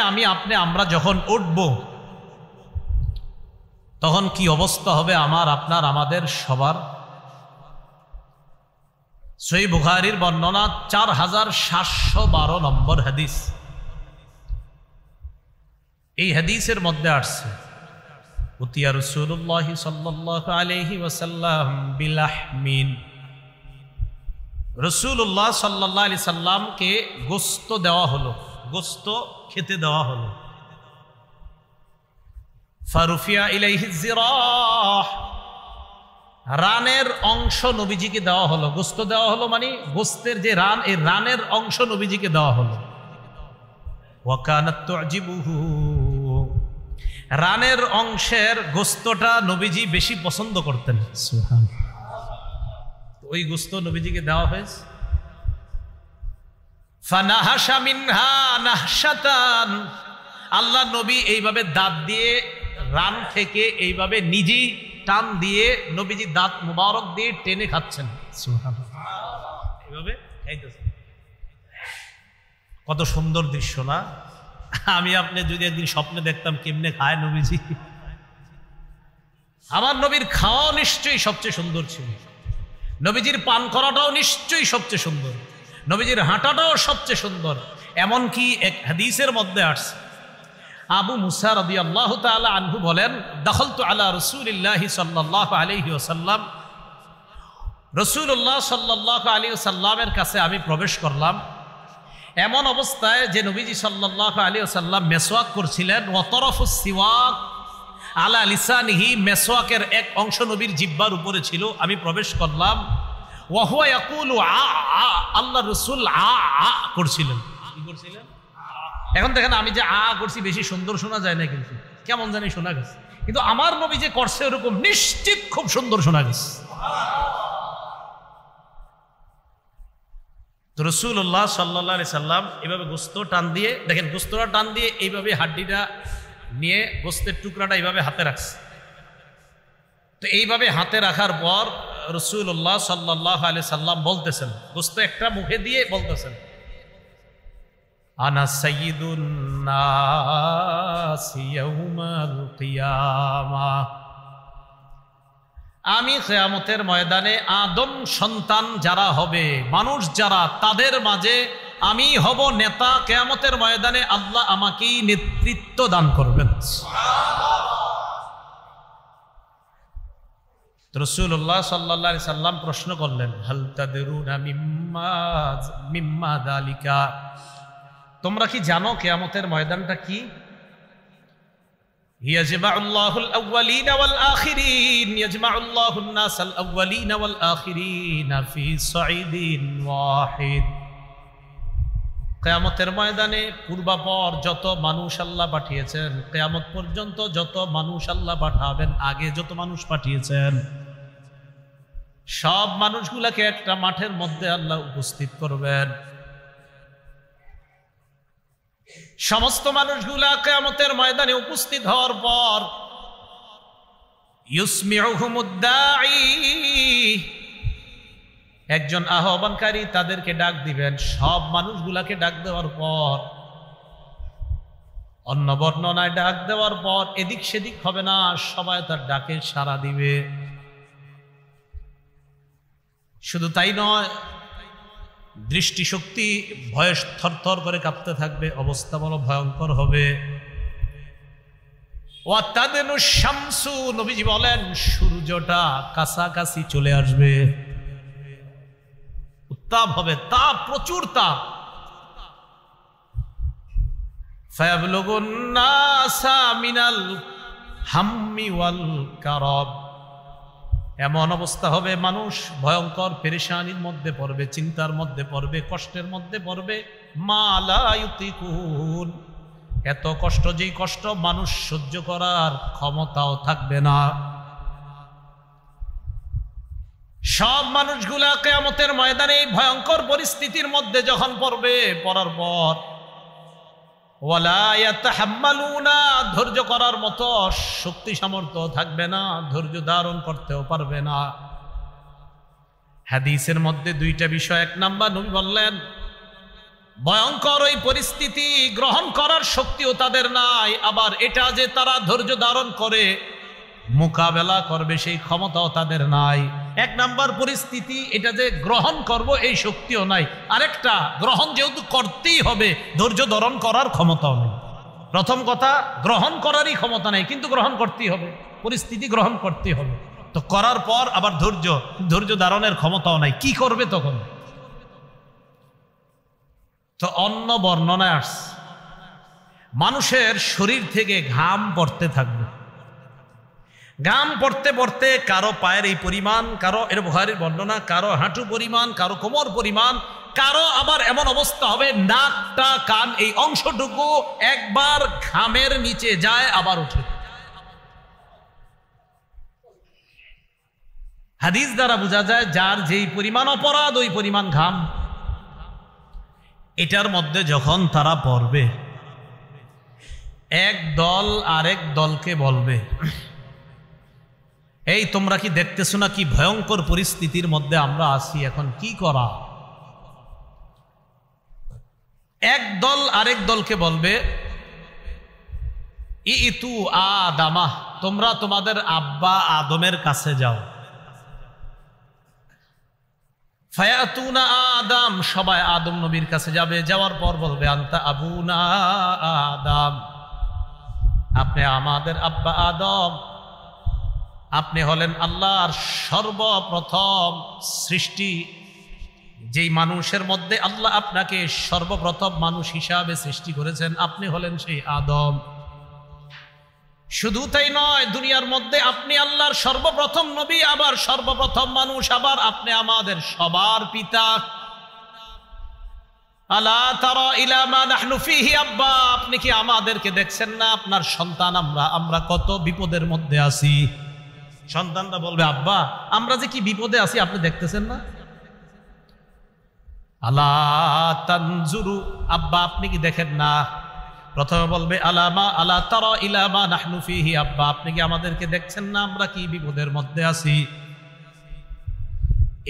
আমরা যখন উঠব তখন কি অবস্থা হবে আপনার আমাদের সবার? সহিহ বুখারীর বর্ণনা 4712 নম্বর হাদিস। এই হাদিসের মধ্যে আসছে উতিয়া রাসূলুল্লাহ সাল্লাল্লাহু আলাইহি ওয়াসাল্লাম বিলাহমিন। রাসূলুল্লাহ সাল্লাল্লাহু আলাইহি সাল্লামকে গোশত দেওয়া হলো, গোশত খেতে দেওয়া হলো। ফারুফিয়া ইলাইহি জিরাহ, রানের অংশ নবীজিকে দেওয়া হলো। গোশত দেওয়া হলো মানে গোশতের যে রান, এই রানের অংশ নবীজিকে দেওয়া হলো। ওয়া কানাত তুজিবুহু, রানের অংশের গোশতটা নবীজি বেশি পছন্দ করতেন। সুবহানাল্লাহ। ওই গোশত নবীজিকে দেওয়া হয়েছে। ফানাহাশা মিনহা নাহশাতান, আল্লাহ নবী এইভাবে দাঁত দিয়ে রান থেকে এইভাবে নিজেই টান দিয়ে নবীজি দাঁত মুবারক দিয়ে টেনে খাচ্ছেন। সুবহানাল্লাহ। এইভাবে খাইতেছেন। কত সুন্দর দৃশ্য না? আপনি যদি একদিন স্বপ্নে দেখতাম কেমনে খায় নবীজি। আমার নবীর খাওয়াও নিশ্চয়ই সবচেয়ে সুন্দর ছিল, নবীজির পান করাটাও নিশ্চয়ই সবচেয়ে সুন্দর, নবীজির হাঁটাটাও সবচেয়ে সুন্দর। এমনকি এক হাদিসের মধ্যে আসছে, আবু মুসা রাদিয়াল্লাহু তাআলা আনহু বলেন, দাখালতু আলা রাসূলিল্লাহি সাল্লাল্লাহু আলাইহি ওয়াসাল্লাম, রাসূলুল্লাহ সাল্লাল্লাহু আলাইহি ওয়াসাল্লামের কাছে আমি প্রবেশ করলাম। এমন অবস্থায় যে নবীজি সাল্লাল্লাহু আলাইহি ওয়াসাল্লাম মেসওয়াক করছিলেন। ওয়া তরফুস সিওয়াক আলা লিসানিহি, মেসওয়াকের এক অংশ নবীর জিহ্বার উপরে ছিল। আমি প্রবেশ করলাম। ওয়া হুয়া ইয়াকুলু আ আ, আল্লাহ রাসূল আ আ করছিলেন। কি করছিলেন? এখন দেখেন আমি যে আ করছি বেশি সুন্দর শোনা যায় না, কিন্তু কেমন জানি শোনা গেছে। কিন্তু আমার নবী যে করছে এরকম নিশ্চিত খুব সুন্দর শোনা গেছে। তো রাসূলুল্লাহ সাল্লাল্লাহু আলাইহি সাল্লাম এভাবে গোশত টান দিয়ে, দেখেন গোশতটা টান দিয়ে এইভাবে হাড্ডিটা নিয়ে গোশতের টুকরাটা এইভাবে হাতে রাখছে। তো এইভাবে হাতে রাখার পর রাসূলুল্লাহ সাল্লাল্লাহু আলাইহি সাল্লাম বলতেছেন, গোশত একটা মুখে দিয়ে বলতেছেন, আনা সাইয়্যিদুন নাস ইয়াউমাল কিয়ামাহ, আমি কিয়ামতের ময়দানে আদম সন্তান যারা হবে, মানুষ যারা, তাদের মাঝে আমি হব নেতা। কিয়ামতের ময়দানে আল্লাহ আমাকেই নেতৃত্ব দান করবেন। রাসূলুল্লাহ সাল্লাল্লাহু আলাইহি সাল্লাম প্রশ্ন করলেন, হাল তাদরুনা মিম্মা যালিকা, তোমরা কি জানো কিয়ামতের ময়দানটা কি? ইয়াজমাউল্লাহুল আউওয়ালিনা ওয়াল আখিরিন, ইয়াজমাউল্লাহুন নাসাল আউওয়ালিনা ওয়াল আখিরিনা ফি সাঈদিন ওয়াহিদ। কিয়ামতের ময়দানে পূর্বাপর যত মানুষ আল্লাহ পাঠিয়েছেন, কিয়ামত পর্যন্ত যত মানুষ আল্লাহ পাঠাবেন, আগে যত মানুষ পাঠিয়েছেন, সব মানুষগুলোকে একটা মাঠের মধ্যে আল্লাহ উপস্থিত করবেন। সমস্ত মানুষগুলা কিয়ামতের ময়দানে উপস্থিত হওয়ার পর ইউসমিউহুমুদ দাঈ, একজন আহ্বানকারী তাদেরকে ডাক দিবেন। সব মানুষগুলাকে ডাক দেওয়ার পর, অন্য বর্ণনায় ডাক দেওয়ার পর এদিক সেদিক হবে না, সবাই তার ডাকে সাড়া দিবে। শুধু তাই নয়, দৃষ্টিশক্তি ভয়ে থরথর করে কাঁপতে থাকবে, অবস্থা বড় ভয়ঙ্কর হবে। ওয়াতাদনু শামসু, নবীজি বলেন সূর্যটা কাছাকাছি চলে আসবে, উত্তাপ হবে, তাপ, প্রচুর তাপ। ফায়াবলুগুন নাসা মিনাল হাম্মি ওয়াল কারাব, এমন অবস্থা হবে মানুষ ভয়ঙ্কর পেরেশানির মধ্যে পড়বে, চিন্তার মধ্যে পড়বে, কষ্টের মধ্যে পড়বে। মা লা ইউতিকুন, এত কষ্ট, যেই কষ্ট মানুষ সহ্য করার ক্ষমতাও থাকবে না। সব মানুষগুলা কিয়ামতের ময়দানে এই ভয়ঙ্কর পরিস্থিতির মধ্যে যখন পড়বে, পড়ার পর ওয়ালা ইয়াতাহাম্মালুনা, ধৈর্য করার মতো শক্তি সামর্থ্য থাকবে না, ধৈর্য ধারণ করতেও পারবে না। হাদিসের মধ্যে দুইটা বিষয়। এক নাম্বার, নবী বললেন ভয়ঙ্কর ওই পরিস্থিতি গ্রহণ করার শক্তিও তাদের নাই, আবার এটা যে তারা ধৈর্য ধারণ করে মোকাবেলা করবে সেই ক্ষমতাও তাদের নাই। এক নাম্বার পরিস্থিতি, এটা যে গ্রহণ করব এই শক্তিও নাই। আরেকটা, গ্রহণ যেহেতু করতেই হবে, ধৈর্য ধারণ করার ক্ষমতাও নেই। প্রথম কথা, গ্রহণ করারই ক্ষমতা নেই, কিন্তু গ্রহণ করতেই হবে, পরিস্থিতি গ্রহণ করতেই হবে। তো করার পর আবার ধৈর্য ধারণের ক্ষমতাও নাই, কি করবে তখন? তো অন্য বর্ণনা আসছে, মানুষের শরীর থেকে ঘাম পড়তে থাকবে। ঘাম পড়তে পড়তে কারো পায়ের এই পরিমাণ, কারো এর বুখারীর বর্ণনা, কারো হাঁটু পরিমাণ, কারো কোমর পরিমাণ, কারো আবার এমন অবস্থা হবে নাকটা, কান, এই অংশটুকু একবার ঘামের নিচে যায় আবার ওঠে। হাদিস দ্বারা বোঝা যায় যার যেই পরিমাণ অপরাধ ওই পরিমাণ ঘাম। এটার মধ্যে যখন তারা পড়বে, এক দল আরেক দলকে বলবে, এই তোমরা কি দেখতেছো না কি ভয়ঙ্কর পরিস্থিতির মধ্যে আমরা আছি, এখন কি করা? এক দল আরেক দলকে বলবে, ইতু আদামা, তোমরা তোমাদের আব্বা আদমের কাছে যাও। ফায়াতুনা আদম, সবাই আদম নবীর কাছে যাবে। যাওয়ার পর বলবে, আনতা আবুনা আদম, আপনি আমাদের আব্বা আদম, আপনি হলেন আল্লাহর সর্বপ্রথম সৃষ্টি। যেই মানুষের মধ্যে আল্লাহ আপনাকে সর্বপ্রথম মানুষ হিসাবে সৃষ্টি করেছেন, আপনি হলেন সেই আদম। শুধু তাই নয়, দুনিয়ার মধ্যে আপনি আল্লাহর সর্বপ্রথম নবী, আবার সর্বপ্রথম মানুষ, আবার আপনি আমাদের সবার পিতা। আলা তারা ইলা মা নাহনু ফিহি আব্বা, আপনি কি আমাদেরকে দেখছেন না? আপনার সন্তান আমরা কত বিপদের মধ্যে আছি। সন্তানরা বলবে, আব্বা আমরা যে কি বিপদে আছি আপনি দেখতেছেন না? আলা তানজুরু, আব্বা আপনি কি দেখেন না? প্রথমে বলবে আলা তারা ইলা মা নাহনু ফিহি আব্বা, আপনি কি আমাদেরকে দেখছেন না আমরা কি বিপদের মধ্যে আছি?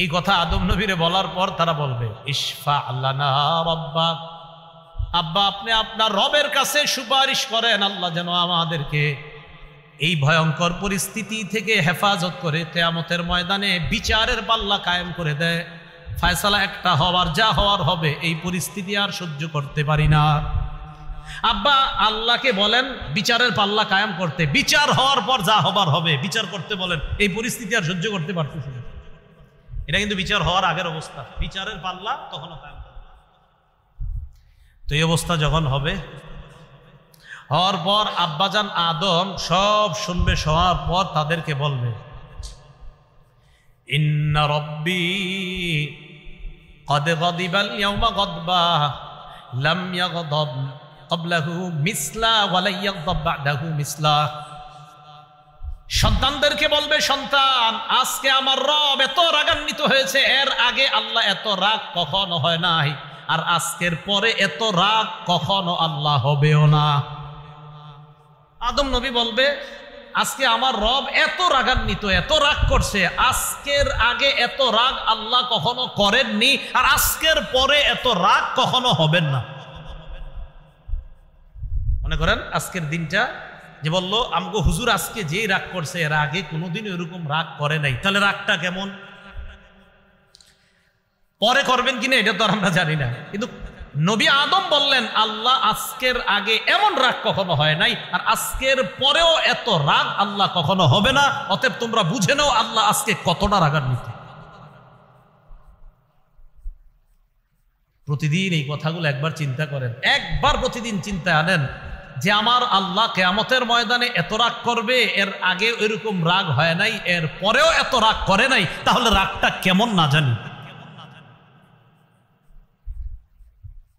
এই কথা আদম নবীরে বলার পর তারা বলবে, ইশফা লানা রাব্বাক, আব্বা আপনি আপনার রবের কাছে সুপারিশ করেন, আল্লাহ যেন আমাদেরকে এই ভয়ঙ্কর পরিস্থিতি থেকে হেফাজত করে কিয়ামতের ময়দানে বিচারের পাল্লা কায়েম করে দেয়। ফয়সালা একটা হওয়ার, যা হওয়ার হবে, এই পরিস্থিতি আর সহ্য করতে পারি না। আব্বা আল্লাহকে বলেন বিচারের পাল্লা কায়েম করতে, বিচার হওয়ার পর যা হবার হবে বিচার করতে বলেন, এই পরিস্থিতি আর সহ্য করতে পারতেছি না। এটা কিন্তু বিচার হওয়ার আগের অবস্থা, বিচারের পাল্লা তখনও কায়েম করবে। তো এই অবস্থা যখন হবে, হওয়ার পর আব্বাজান আদম সব শুনবে, শোনার পর তাদেরকে বলবে, ইন্না রব্বি কদ গদিবাল ইয়াউমা গদবা লাম ইয়াগদাব ক্বাবলাহু মিসলা ওয়া লা ইয়াগদাব বা'দাহু মিসলা। সন্তানদেরকে বলবে, সন্তান আজকে আমার রব এত রাগান্বিত হয়েছে, এর আগে আল্লাহ এত রাগ কখনো হয় নাই, আর আজকের পরে এত রাগ কখনো আল্লাহ হবেও না। আদম নবী বলবে, আজকে আমার রব এত রাগান্বিত, এত রাগ করছে, আজকের আগে এত রাগ আল্লাহ কখনো করেননি, আর আজকের পরে এত রাগ কখনো হবেন না। মনে করেন আজকের দিনটা যে বললো আমগো হুজুর আজকে যে রাগ করছে, এর আগে কোনোদিন এরকম রাগ করে নাই, তাহলে রাগটা কেমন? পরে করবেন কিনা এটা তো আমরা জানি না, কিন্তু নবী আদম বললেন আল্লাহ আজকের আগে এমন রাগ কখনো হয় নাই, আর আজকের পরেও এত রাগ আল্লাহ কখনো হবে না। অতএব তোমরা বুঝে নাও আল্লাহ আজকে কতটা রাগান্বিত। প্রতিদিন এই কথাগুলো একবার চিন্তা করেন, একবার প্রতিদিন চিন্তায় আনেন যে আমার আল্লাহ কিয়ামতের ময়দানে এত রাগ করবে, এর আগে এরকম রাগ হয় নাই, এর পরেও এত রাগ করে নাই, তাহলে রাগটা কেমন না জানি।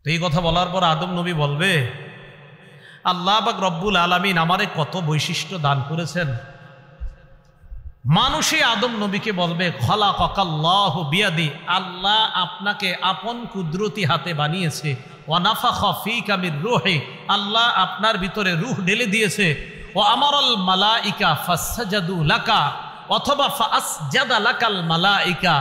তো এই কথা বলার পর আদম নবী বলবে, আল্লাহ পাক রব্বুল আলামিন আমারে কত বৈশিষ্ট্য দান করেছেন। মানুষই আদম নবীকে বলবে খলাকাল্লাহু বিয়াদি, আল্লাহ আপনাকে আপন কুদরতি হাতে বানিয়েছে। ওয়া নাফাখা ফীকা মির রূহি, আল্লাহ আপনার ভিতরে রূহ ঢেলে দিয়েছে। ওয়া আমারাল মালাইকা ফাসজাদু লাকা, অথবা ফাসজাদা লাকাল মালাইকা,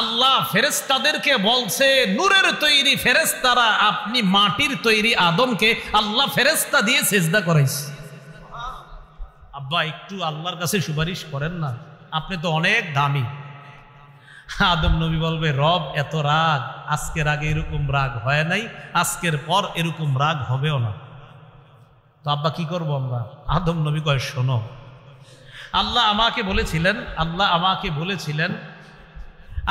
আল্লাহ ফেরেশতাদেরকে বলছে নূরের তৈরি ফেরেশতারা আপনি মাটির তৈরি আদমকে আল্লাহ ফেরেশতা দিয়ে সিজদা করাইছে। আব্বা একটু আল্লাহর কাছে সুপারিশ করেন না, আপনি তো অনেক দামি। আদম নবী বলবে রব এত রাগ, আজকের আগে এরকম রাগ হয় নাই, আজকের পর এরকম রাগ হবেও না। তো আব্বা কি করবো আমরা? আদম নবী কয় শোনো, আল্লাহ আমাকে বলেছিলেন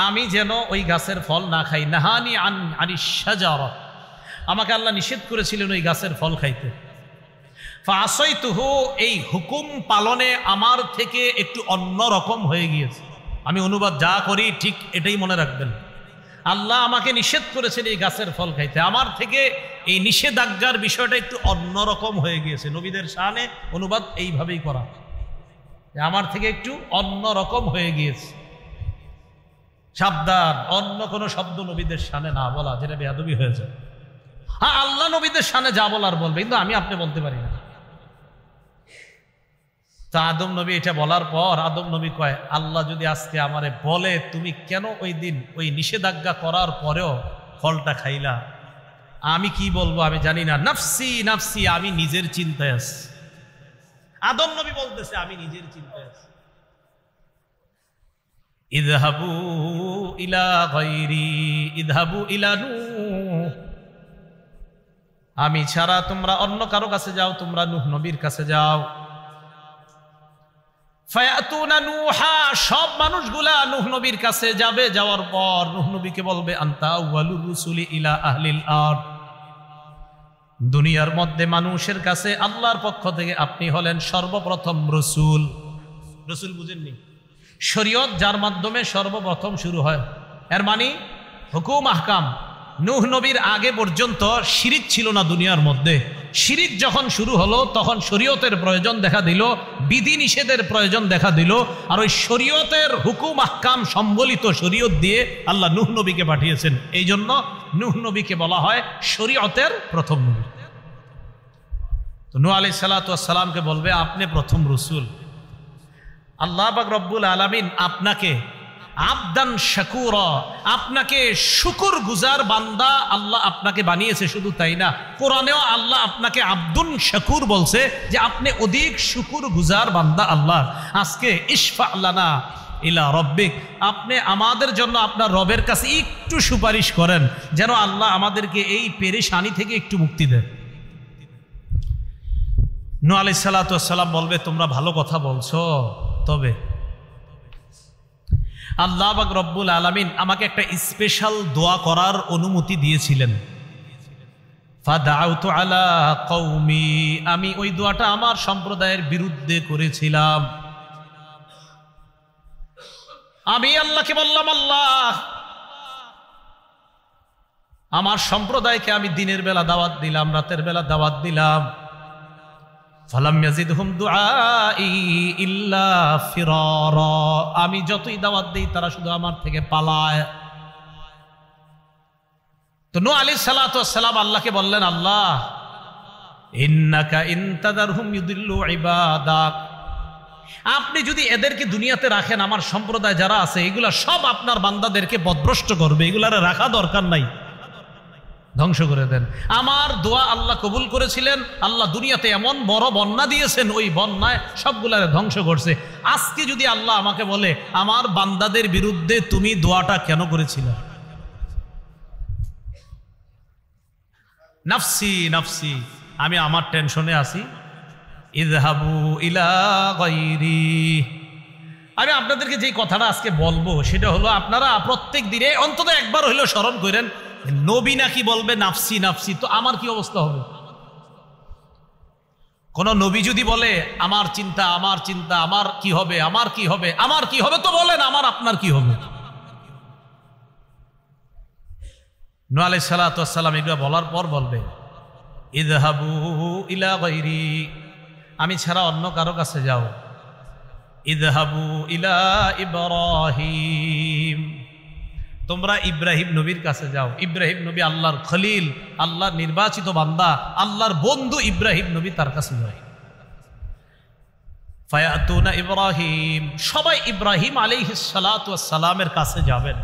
আমি যেন ওই গাছের ফল না খাই। নাহানি আনিশ শাজারা, আমাকে আল্লাহ নিষেধ করেছিলেন ওই গাছের ফল খাইতে। ফাআসাইতুহু, এই হুকুম পালনে আমার থেকে একটু অন্য রকম হয়ে গিয়েছে। আমি অনুবাদ যা করি ঠিক এটাই মনে রাখবেন। আল্লাহ আমাকে নিষেধ করেছেন এই গাছের ফল খাইতে, আমার থেকে এই নিষেধাজ্ঞার বিষয়টা একটু অন্যরকম হয়ে গিয়েছে। নবীদের শানে অনুবাদ এইভাবেই করা, আমার থেকে একটু অন্যরকম হয়ে গিয়েছে। সাবধান, অন্য কোনো শব্দ নবীদের শানে না বলা, যেটা বেয়াদবি হয়ে যায়। হ্যাঁ, আল্লাহ নবীদের শানে যা বলার বলবে, কিন্তু আমি আপনি বলতে পারি না। তা আদম নবী এটা বলার পর আদম নবী কয় আল্লাহ যদি আজকে আমারে বলে তুমি কেন ওই দিন ওই নিষেধাজ্ঞা করার পরেও ফলটা খাইলা, আমি কি বলবো আমি জানি না। নাফসি নাফসি, আমি নিজের চিন্তায় আছি। আদম নবী বলতেছে আমি নিজের চিন্তায় আছি। ইযহাবু ইলা গায়রি ইযহাবু ইলা নূহ, আমি ছাড়া তোমরা অন্য কারো কাছে যাও, তোমরা নূহ নবীর কাছে যাও। ফায়াতুনা নূহা, সব মানুষগুলা নূহ নবীর কাছে যাবে। যাওয়ার পর নূহ নবীকে বলবে আনতা আউয়ালুর রুসুলি ইলা আহলিল আরদ, দুনিয়ার মধ্যে মানুষের কাছে আল্লাহর পক্ষ থেকে আপনি হলেন সর্বপ্রথম রসুল। রসুল বুঝেননি? শরীয়ত যার মাধ্যমে সর্বপ্রথম শুরু হয়, এর মানে হুকুম আহকাম। নূহ নবীর আগে পর্যন্ত শিরিক ছিল না দুনিয়ার মধ্যে। শিরিক যখন শুরু হলো তখন শরীয়তের প্রয়োজন দেখা দিল, বিধি নিষেধের প্রয়োজন দেখা দিল। আর ওই শরীয়তের হুকুম আহকাম সম্বলিত শরীয়ত দিয়ে আল্লাহ নূহ নবীকে পাঠিয়েছেন। এই জন্য নূহ নবীকে বলা হয় শরীয়তের প্রথম নবী। তো নূহ আলাইহিস সালাতু ওয়াস সালামকে বলবে আপনি প্রথম রসুল। আল্লাহ পাক রব্বুল আলামিন আপনাকে আবদান শাকুরা, আপনাকে শুকুর গুজার বান্দা আল্লাহ আপনাকে বানিয়েছে। শুধু তাই না, কোরআনেও আল্লাহ আপনাকে আব্দুন শাকুর বলছে, যে আপনি অধিক শুকুর গুজার বান্দা আল্লাহ। আজকে ইশফা লানা ইলা রব্বিক, আপনি আমাদের জন্য আপনার রবের কাছে একটু সুপারিশ করেন, যেন আল্লাহ আমাদেরকে এই পেরেশানি থেকে একটু মুক্তি দেয়। নূহ আলাইহিস সালাতু ওয়াস সালাম বলবে তোমরা ভালো কথা বলছো, তবে আল্লাহ পাক রব্বুল আলামিন আমাকে একটা স্পেশাল দোয়া করার অনুমতি দিয়েছিলেন। ফাদাউতু আলা কওমি, আমি ওই দোয়াটা আমার সম্প্রদায়ের বিরুদ্ধে করেছিলাম। আমি আল্লাহকে বললাম আল্লাহ আমার সম্প্রদায়কে আমি দিনের বেলা দাওয়াত দিলাম, রাতের বেলা দাওয়াত দিলাম। ফালাম ইয়াজিদহুম দুআই ইল্লা ফিরারা, আমি যতই দাওয়াত দেই তারা শুধু আমার থেকে পালায়। তো নূহ আলাইহিস সালাতু ওয়াস সালাম আল্লাহকে বললেন আল্লাহ ইন্নাকা ইনতাদারহুম ইউদিল্লু ইবাদাক, আপনি যদি এদেরকে দুনিয়াতে রাখেন আমার সম্প্রদায় যারা আছে এগুলা সব আপনার বান্দাদেরকে পথভ্রষ্ট করবে, এগুলারে রাখা দরকার নাই, ধ্বংস করে দেন। আমার দোয়া আল্লাহ কবুল করেছিলেন, আল্লাহ দুনিয়াতে এমন বড় বন্যা দিয়েছেন, ওই বন্যায় সবগুলারে ধ্বংস করছে। আজকে যদি আল্লাহ আমাকে বলে আমার বান্দাদের বিরুদ্ধে তুমি দোয়াটা কেন করেছিলে? নাফসি নাফসি, আমি আমার টেনশনে আছি। ইযহাবু ইলা গায়রি, আমি আপনাদেরকে যে কথাটা আজকে বলবো সেটা হলো আপনারা প্রত্যেক দিনে অন্তত একবার হইলেও স্মরণ করেন, নবী নাকি বলবে নাফসি নাফসি, তো আমার কি অবস্থা হবে? কোন নবী যদি বলে আমার চিন্তা আমার চিন্তা, আমার কি হবে আমার কি হবে আমার কি হবে, তো বলেন আমার আপনার কি হবে? নূহ আলাইহিস সালাতু ওয়াস সালাম এগুলো বলার পর বলবে ইযহাবু ইলা গায়রি, আমি ছাড়া অন্য কারো কাছে যাও। ইযহাবু ইলা ইব্রাহিম, তোমরা ইব্রাহিম নবীর কাছে যাও। ইব্রাহিম নবী আল্লাহর খলিল, আল্লাহর নির্বাচিত বান্দা, আল্লাহর বন্ধু ইব্রাহিম নবী, তার কাছে যায়। ফায়াতুনা ইব্রাহিম, সবাই ইব্রাহিম আলাইহিস সালাতু ওয়াস সালামের কাছে যাবেন।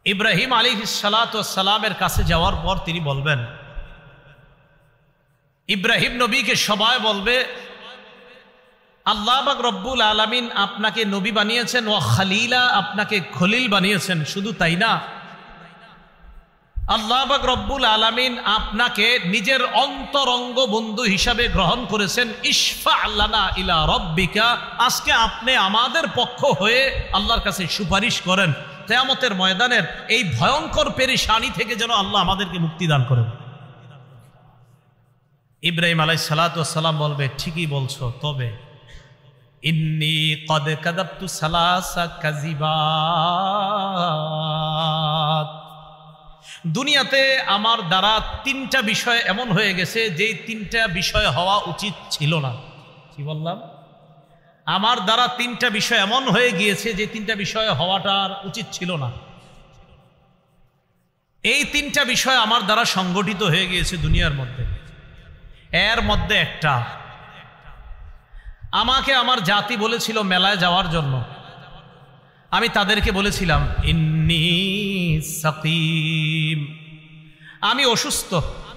ইব্রাহিম আলাইহিস সালাতু ওয়াস সালামের কাছে যাওয়ার পর তিনি বলবেন, ইব্রাহিম নবীকে সবাই বলবে, আল্লাহ পাক রব্বুল আলামিন আপনাকে নবী বানিয়েছেন, ওয়া খলিলা, আপনাকে খলিল বানিয়েছেন। শুধু তাই না, আল্লাহ পাক রব্বুল আলামিন আপনাকে নিজের অন্তরঙ্গ বন্ধু হিসাবে গ্রহণ করেছেন। ইশফা লানা ইলা রব্বিকা, আজকে আপনি আমাদের পক্ষ হয়ে আল্লাহর কাছে সুপারিশ করেন, কিয়ামতের ময়দানের এই ভয়ঙ্কর পেরেশানি থেকে যেন আল্লাহ আমাদেরকে মুক্তি দান করেন। ইব্রাহিম আলাইহিস সালাতু ওয়াস সালাম বলবে, ঠিকই বলছো, তবে ইন্নী কদ কাযাবতু সালাসা কাযিবাত, দুনিয়াতে আমার দ্বারা তিনটা বিষয় এমন হয়ে গেছে যেই তিনটা বিষয় হওয়া উচিত ছিল না। কি বললাম? আমার দ্বারা তিনটা বিষয় এমন হয়ে গিয়েছে যে তিনটা বিষয় হওয়াটার উচিত ছিল না। এই তিনটা বিষয় আমার দ্বারা সংগঠিত হয়ে গিয়েছে দুনিয়ার মধ্যে। এর মধ্যে একটা, আমাকে আমার জাতি বলেছিল মেলায় যাওয়ার জন্য, আমি তাদেরকে বলেছিলাম ইন্নী সাকিম, আমি অসুস্থ,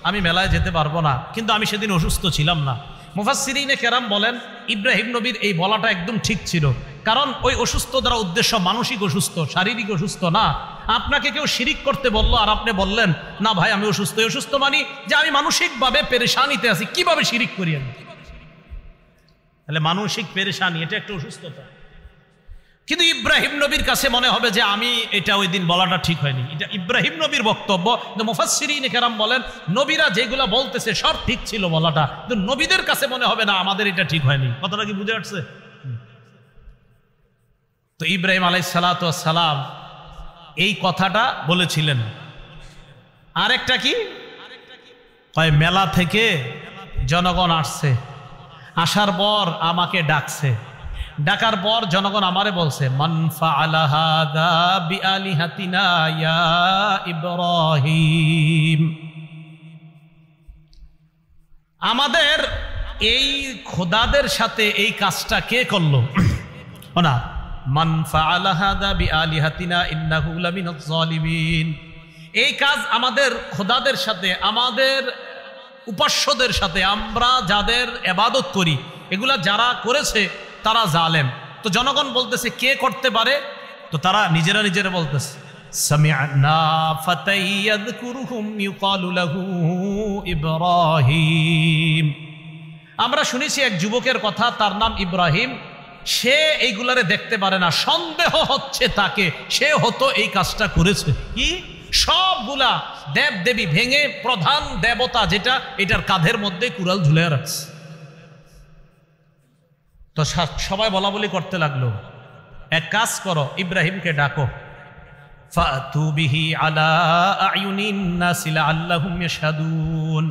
আমি মেলায় যেতে পারবো না। কিন্তু আমি সেদিন অসুস্থ ছিলাম না। মুফাসসিরিনে কেরাম বলেন, ইব্রাহিম নবীর এই বলাটা একদম ঠিক ছিল, কারণ ওই অসুস্থ দ্বারা উদ্দেশ্য মানসিক অসুস্থ, শারীরিক অসুস্থ না। আপনাকে কেউ শিরিক করতে বলল আর আপনি বললেন না ভাই আমি অসুস্থ, অসুস্থ মানি যে আমি মানসিকভাবে পেরেশানিতে আছি, কিভাবে শিরিক করি আমি? তাহলে মানসিক পেরেশানি এটা একটা অসুস্থতা। কিন্তু ইব্রাহিম নবীর কাছে মনে হবে যে আমি এটা ওই দিন বলাটা ঠিক হয়নি, এটা ইব্রাহিম নবীর বক্তব্য। কিন্তু মুফাসসিরিনে কেরাম বলেন, নবীরা যেগুলা বলতেছে সব ঠিক ছিল বলাটা, কিন্তু নবীদের কাছে মনে হবে না আমাদের এটা ঠিক হয়নি। কথাটা কি বুঝে আসছে? তো ইব্রাহিম আলাইহিস সালাতু ওয়াস সালাম এই কথাটা বলেছিলেন। আরেকটা কি, কয় মেলা থেকে জনগণ আসছে, আসার পর আমাকে ডাকছে, ডাকার পর জনগণ আমারে বলছে মান ফাআলা হাযা বিআলিহাতিনা ইয়া ইব্রাহিম, আমাদের এই খোদাদের সাথে এই কাজটা কে করলো? না, মান ফাআলা হাযা বিআলিহাতিনা ইন্নাহু লামিনাজ জালিমিন, এই কাজ আমাদের খোদাদের সাথে, আমাদের উপাস্যদের সাথে, আমরা যাদের ইবাদত করি এগুলা যারা করেছে তারা জালেম। তো জনগণ বলতেছে কে করতে পারে? তো তারা নিজেরা নিজেরা বলতেছে সামি'না ফাতাই ইয়াযকুরুহুম ইউকালু লাহু ইব্রাহিম, আমরা শুনেছি এক যুবকের কথা, তার নাম ইব্রাহিম, সে এইগুলারে দেখতে পারে না, সন্দেহ হচ্ছে তাকে সে হতো এই কাজটা করেছে। কি? সবগুলা দেব দেবী ভেঙে প্রধান দেবতা যেটা, এটার কাঁধের মধ্যে কুড়াল ঝুলে রাখছে। তো সবাই বলা বলি করতে লাগলো, এক কাজ করো, ইব্রাহিমকে ডাকো, ফাতু বিহি আলা আয়ুনিন নাস লাআল্লাহুম ইয়াশহাদুন।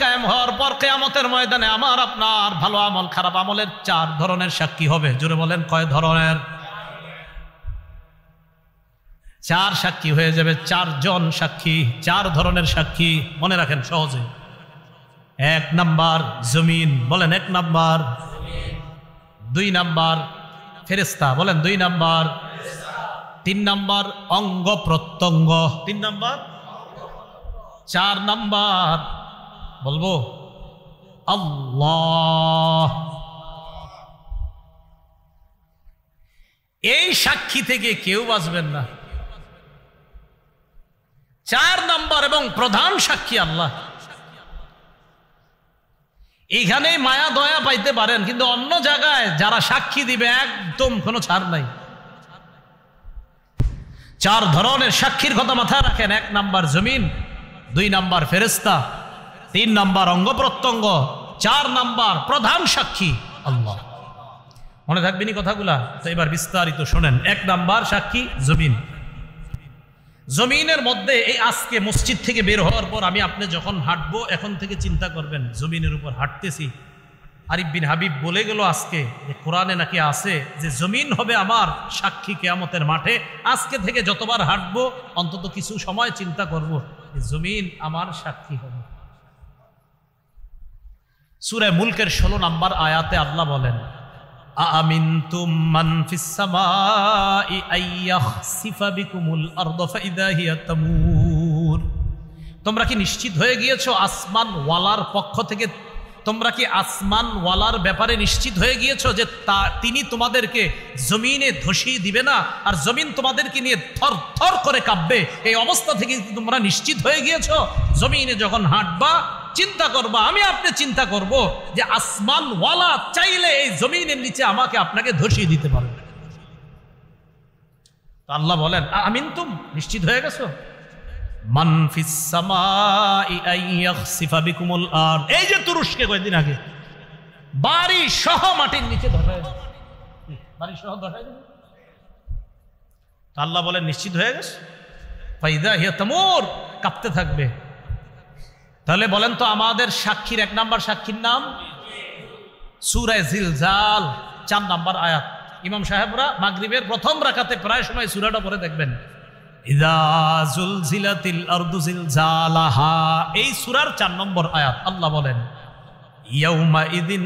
কায়েম হওয়ার পর কিয়ামতের ময়দানে আমার আপনার ভালো আমল খারাপ আমলের 4 ধরনের সাক্ষী হবে। জোরে বলেন কয় ধরনের? 4 সাক্ষী হয়ে যাবে, 4 জন সাক্ষী, 4 ধরনের সাক্ষী। মনে রাখেন সহজে। 1 নাম্বার জমিন, বলেন 1 নাম্বার। 2 নাম্বার ফেরেশতা, বলেন 2 নাম্বার। 3 নাম্বার অঙ্গ প্রত্যঙ্গ, 3 নাম্বার। 4 নাম্বার বলবো আল্লাহ। এই সাক্ষী থেকে কেউ বাঁচবেন না। 4 নাম্বার এবং প্রধান সাক্ষী আল্লাহ। এইখানে মায়া দয়া পাইতে পারেন, কিন্তু অন্য জায়গায় যারা সাক্ষী দিবে একদম কোনো ছাড় নাই। 4 ধরনের সাক্ষীর কথা মাথায় রাখেন। 1 নাম্বার জমিন, 2 নাম্বার ফেরেশতা, 3 নাম্বার অঙ্গ প্রত্যঙ্গ, 4 নাম্বার প্রধান সাক্ষী আল্লাহ। মনে থাকবেনি কথাগুলা? তো এবার বিস্তারিত শোনেন। 1 নাম্বার সাক্ষী জমিন। জমিনের মধ্যে এই আজকে মসজিদ থেকে বের হওয়ার পর আমি আপনি যখন হাঁটবো, এখন থেকে চিন্তা করবেন জমিনের উপর হাঁটতেছি। আরিফ বিন হাবিব বলে গেল আজকে যে কোরআনে নাকি আছে যে জমিন হবে আমার সাক্ষী কিয়ামতের মাঠে। আজকে থেকে যতবার হাঁটবো অন্তত কিছু সময় চিন্তা করব যে জমিন আমার সাক্ষী হবে। সূরা মুলকের 16 নম্বর আয়াতে আল্লাহ বলেন, আমিনতুম মান ফিস সামাই আইয়াখসিফা বিকুমুল আরদা ফাইদা হিয়া তামুর। তোমরা কি নিশ্চিত হয়ে গিয়েছো আসমান ওয়ালার পক্ষ থেকে? তোমরা কি আসমান ওয়ালার ব্যাপারে নিশ্চিত হয়ে গিয়েছো যে তিনি তোমাদেরকে জমিনে ধসিয়ে দিবে না, আর জমিন তোমাদেরকে নিয়ে থর থর করে কাঁপবে? এই অবস্থা থেকে তোমরা নিশ্চিত হয়ে গিয়েছো? জমিনে যখন হাঁটবা চিন্তা করবা, আমি আপনি চিন্তা করব যে আসমান ওয়ালা চাইলে এই জমিনের নিচে আমাকে আপনাকে ধসিয়ে দিতে পারবে। আল্লাহ বলেন আমিনতুম, নিশ্চিত হয়ে গেছো? মান ফিস সামাই আইয়াখসিফা বিকুমুল আরদ। এই যে তুরস্কে কয়েকদিন আগে বাড়ি সহ মাটির নিচে ধসায়, বাড়ি সহ ধসায় দিল। আল্লাহ বলেন নিশ্চিত হয়ে গেছে? ফাইদা হিয়া তামুর, কাঁপতে থাকবে। তাহলে বলেন তো আমাদের সাক্ষীর 1 নাম্বার সাক্ষীর নাম সূরা জিলজাল 4 নাম্বার আয়াত। ইমাম সাহেবরা মাগরিবের প্রথম রাকাতে প্রায় সময় সূরাটা পড়ে দেখবেন, ইযা যুলজিলাতিল আরদু জিলজালাহা। এই সূরার 4 নম্বর আয়াত আল্লাহ বলেন ইয়াউমা ইযিন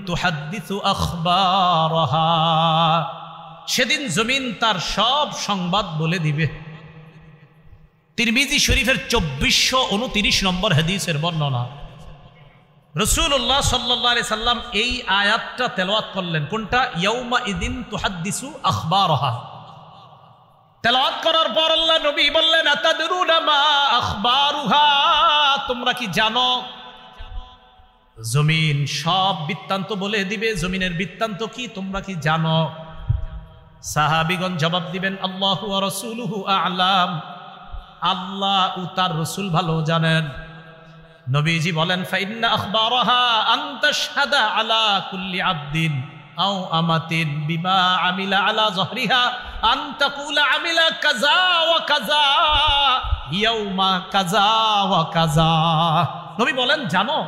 তুহাদ্দিসু আখবারাহা। সেদিন জমিন তার সব সংবাদ বলে দিবে। তিরমিজি শরীফের 2429 নম্বর হাদিসের বর্ণনা। রাসূলুল্লাহ সাল্লাল্লাহু আলাইহি সাল্লাম এই আয়াতটা তেলাওয়াত করলেন। কোনটা? ইয়াউমা ইযিন তুহাদ্দিসু আখবারাহা। তেলাওয়াত করার পর আল্লাহ নবী বললেন আতাদরুনা মা আখবারুহা, তোমরা কি জানো জমিন সব বৃত্তান্ত বলে দিবে? জমিনের বৃত্তান্ত কি তোমরা কি জানো? সাহাবীগণ জবাব দিবেন আল্লাহু ওয়া রাসূলুহু আ'লাম, আল্লাহ ও তার রাসূল ভালো জানেন। নবীজি বলেন ফাইন্না আখবারাহা আন তাশহাদা আলা কুল্লি আবদিন আও আমাতিন বিমা আমিলা আলা যহরিহা আন তাকুলা আমিলা কাযা ওয়া কাযা ইয়াউমা কাযা ওয়া কাযা। নবী বলেন জানো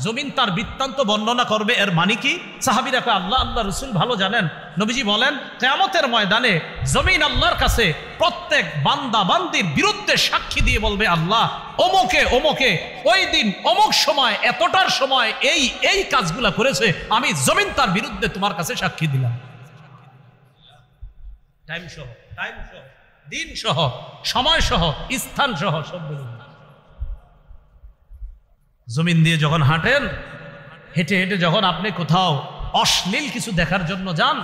জমিন তার বৃত্তান্ত বর্ণনা করবে। এর মানে কি? সাহাবীরা কয় আল্লাহ আল্লাহ রাসূল ভালো জানেন। নবীজি বলেন কিয়ামতের ময়দানে জমিন আল্লাহর কাছে প্রত্যেক বান্দা বান্দির বিরুদ্ধে সাক্ষী দিয়ে বলবে আল্লাহ অমুকে অমুকে ওই দিন অমুক সময় এতটার সময় এই এই কাজগুলা করেছে, আমি জমিন তার বিরুদ্ধে তোমার কাছে সাক্ষী দিলাম। টাইম সহ, দিন সহ, সময় সহ, স্থান সহ সব বলুন। জমিন দিয়ে যখন হাঁটেন, হেঁটে হেঁটে যখন আপনি কোথাও অশ্লীল কিছু দেখার জন্য যান,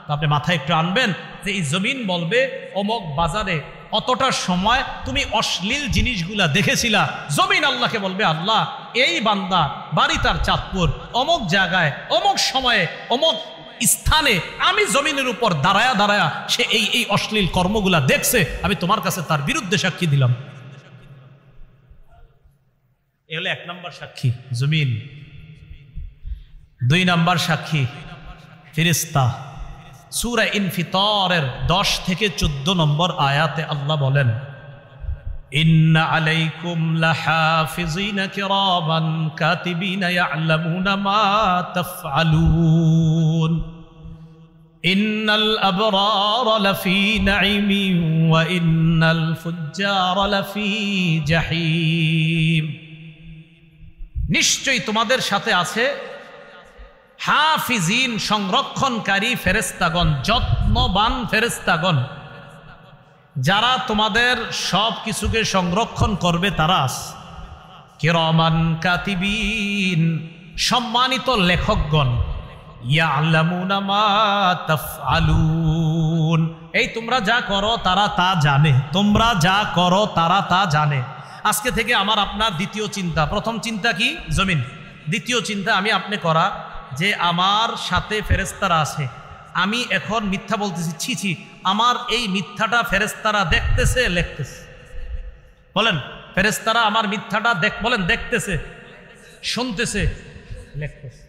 তো আপনি মাথায় একটু আনবেন যে এই জমিন বলবে অমুক বাজারে অতটার সময় তুমি অশ্লীল জিনিসগুলা দেখেছিলা। জমিন আল্লাহকে বলবে আল্লাহ এই বান্দা বাড়ি তার চাঁদপুর, অমুক জায়গায় অমুক সময়ে অমুক স্থানে আমি জমিনের উপর দাঁড়ায়া দাঁড়ায়া সে এই এই অশ্লীল কর্মগুলা দেখছে, আমি তোমার কাছে তার বিরুদ্ধে সাক্ষী দিলাম। এ হলো 1 নম্বর সাক্ষী জমিন। 2 নম্বর সাক্ষী ফেরেশতা। সূরা ইনফিতারের 10 থেকে 14 নম্বর আয়াতে আল্লাহ বলেন ইন্না আলাইকুম লাহাফিজিনা কিরামান কাতিবিনা ইয়ালামুনা মা তাফআলুন ইন্নাল আবরারা লাফি নাঈমিন ওয়া ইন্নাল ফুজ্জারা লাফি জাহিম। নিশ্চয়ই তোমাদের সাথে আছে হাফিজিন, সংরক্ষণকারী ফেরেশতাগণ, যত্নবান ফেরেশতাগণ, যারা তোমাদের সব কিছুকে সংরক্ষণ করবে। তারা আছে কিরামান কাতিবিন, সম্মানিত লেখকগণ, ইয়ালামুনা মা তাফআলুন, এই তোমরা যা করো তারা তা জানে, তোমরা যা করো তারা তা জানে। আজকে থেকে আমার আপনার দ্বিতীয় চিন্তা, প্রথম চিন্তা কি? জমিন। দ্বিতীয় চিন্তা আমি আপনি করা যে আমার সাথে ফেরেশতারা আছে, আমি এখন মিথ্যা বলতেছি, ছি ছি, আমার এই মিথ্যাটা ফেরেশতারা দেখতেছে, লিখতেছে। বলেন, ফেরেশতারা আমার মিথ্যাটা বলেন দেখতেছে, শুনতেছে, লিখতেছে।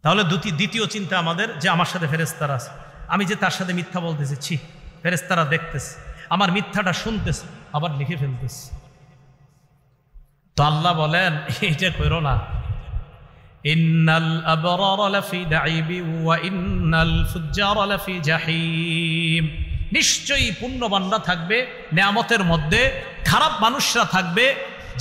তাহলে দ্বিতীয় চিন্তা আমাদের যে আমার সাথে ফেরেশতারা আছে, আমি যে তার সাথে মিথ্যা বলতেছি, ছি, ফেরেশতারা দেখতেছে, আমার মিথ্যাটা শুনতেছে, আবার লিখে ফেলতেছে। তো আল্লাহ বলেন এইটা করো না। ইন্নাল আবরারা লাফি নাঈমিন ওয়া ইন্নাল ফুজ্জারা লাফি জাহিম। নিশ্চয়ই পুণ্যবানরা থাকবে নেয়ামতের মধ্যে, খারাপ মানুষরা থাকবে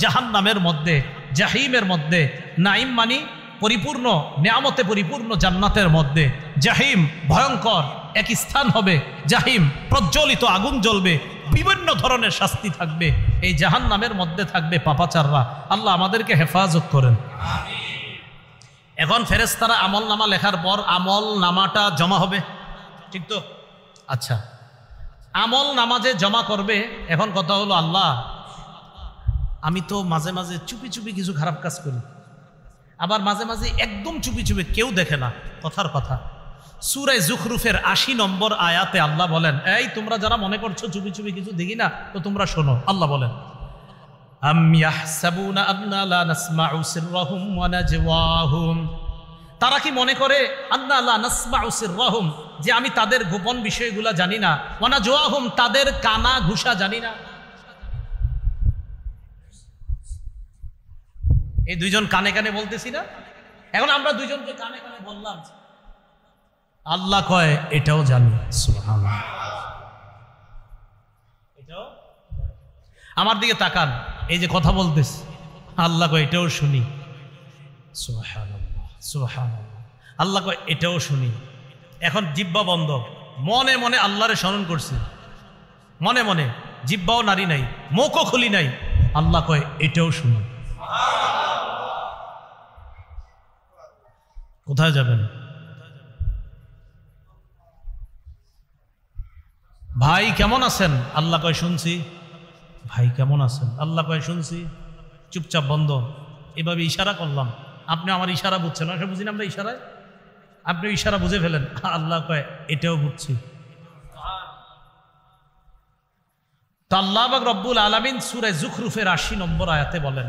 জাহান্নামের মধ্যে, জাহিমের মধ্যে। নাঈম মানি পরিপূর্ণ, নেয়ামতে পরিপূর্ণ জান্নাতের মধ্যে। জাহিম ভয়ঙ্কর এক স্থান হবে, জাহিম প্রজ্বলিত আগুন জ্বলবে, বিভিন্ন ধরনের শাস্তি থাকবে। এই জাহান্নামের মধ্যে থাকবে পাপাচাররা। আল্লাহ আমাদেরকে হেফাজত করেন। এখন ফেরেশতারা আমল নামা লেখার পর আমল নামাটা জমা হবে, ঠিক তো? আচ্ছা, আমল নামা যে জমা করবে, এখন কথা হলো আল্লাহ আমি তো মাঝে মাঝে চুপি চুপি কিছু খারাপ কাজ করি, আবার মাঝে মাঝে একদম চুপি চুপি, কেউ দেখে না। কথার কথা, সূরা যুখরুফের ৮০ নম্বর আয়াতে আল্লাহ বলেন, এই তোমরা যারা মনে করছো চুপি চুপি কিছু দেখি না, তো তোমরা শোনো। আল্লাহ বলেন, আম ইয়াহসাবুনা আন্না লা নাসমাউ সিররাহুম ওয়া নাজওয়াহুম, তারা কি মনে করে আন্না লা নাসমাউ সিররাহুম, যে আমি তাদের গোপন বিষয়গুলো জানি না, ওয়া নাজওয়াহুম, তাদের কানা ঘুষা জানি না। এই দুইজন কানে কানে বলতেছি না, এখন আমরা দুইজনকে কানে কানে বললাম, আল্লাহ কয় এটাও জানি। সুবহানাল্লাহ, এটাও। আমার দিকে তাকান, এই যে কথা বলতেছি, আল্লাহ কয় এটাও শুনি। সুবহানাল্লাহ, সুবহানাল্লাহ। আল্লাহ কয় এটাও শুনি। এখন জিহ্বা বন্ধ, মনে মনে আল্লাহরে স্মরণ করছি, মনে মনে, জিহ্বাও নারী নাই, মুখও খুলি নাই। আল্লাহ কয় এটাও শুনি। কোথায় যাবেন? ভাই কেমন আছেন? আল্লাহ কয় শুনছি। ভাই কেমন আছেন? আল্লাহ কয় শুনছি। চুপচাপ বন্ধ। এভাবে ইশারা করলাম, আপনি আমার ইশারা বুঝছেন না, বুঝি না আমরা ইশারায়, আপনি ইশারা বুঝে ফেলেন। আল্লাহ কয় এটাও বুঝছি। তো আল্লাহ পাক রব্বুল আলামিন সূরা যুখরুফের ৮০ নম্বর আয়াতে বলেন,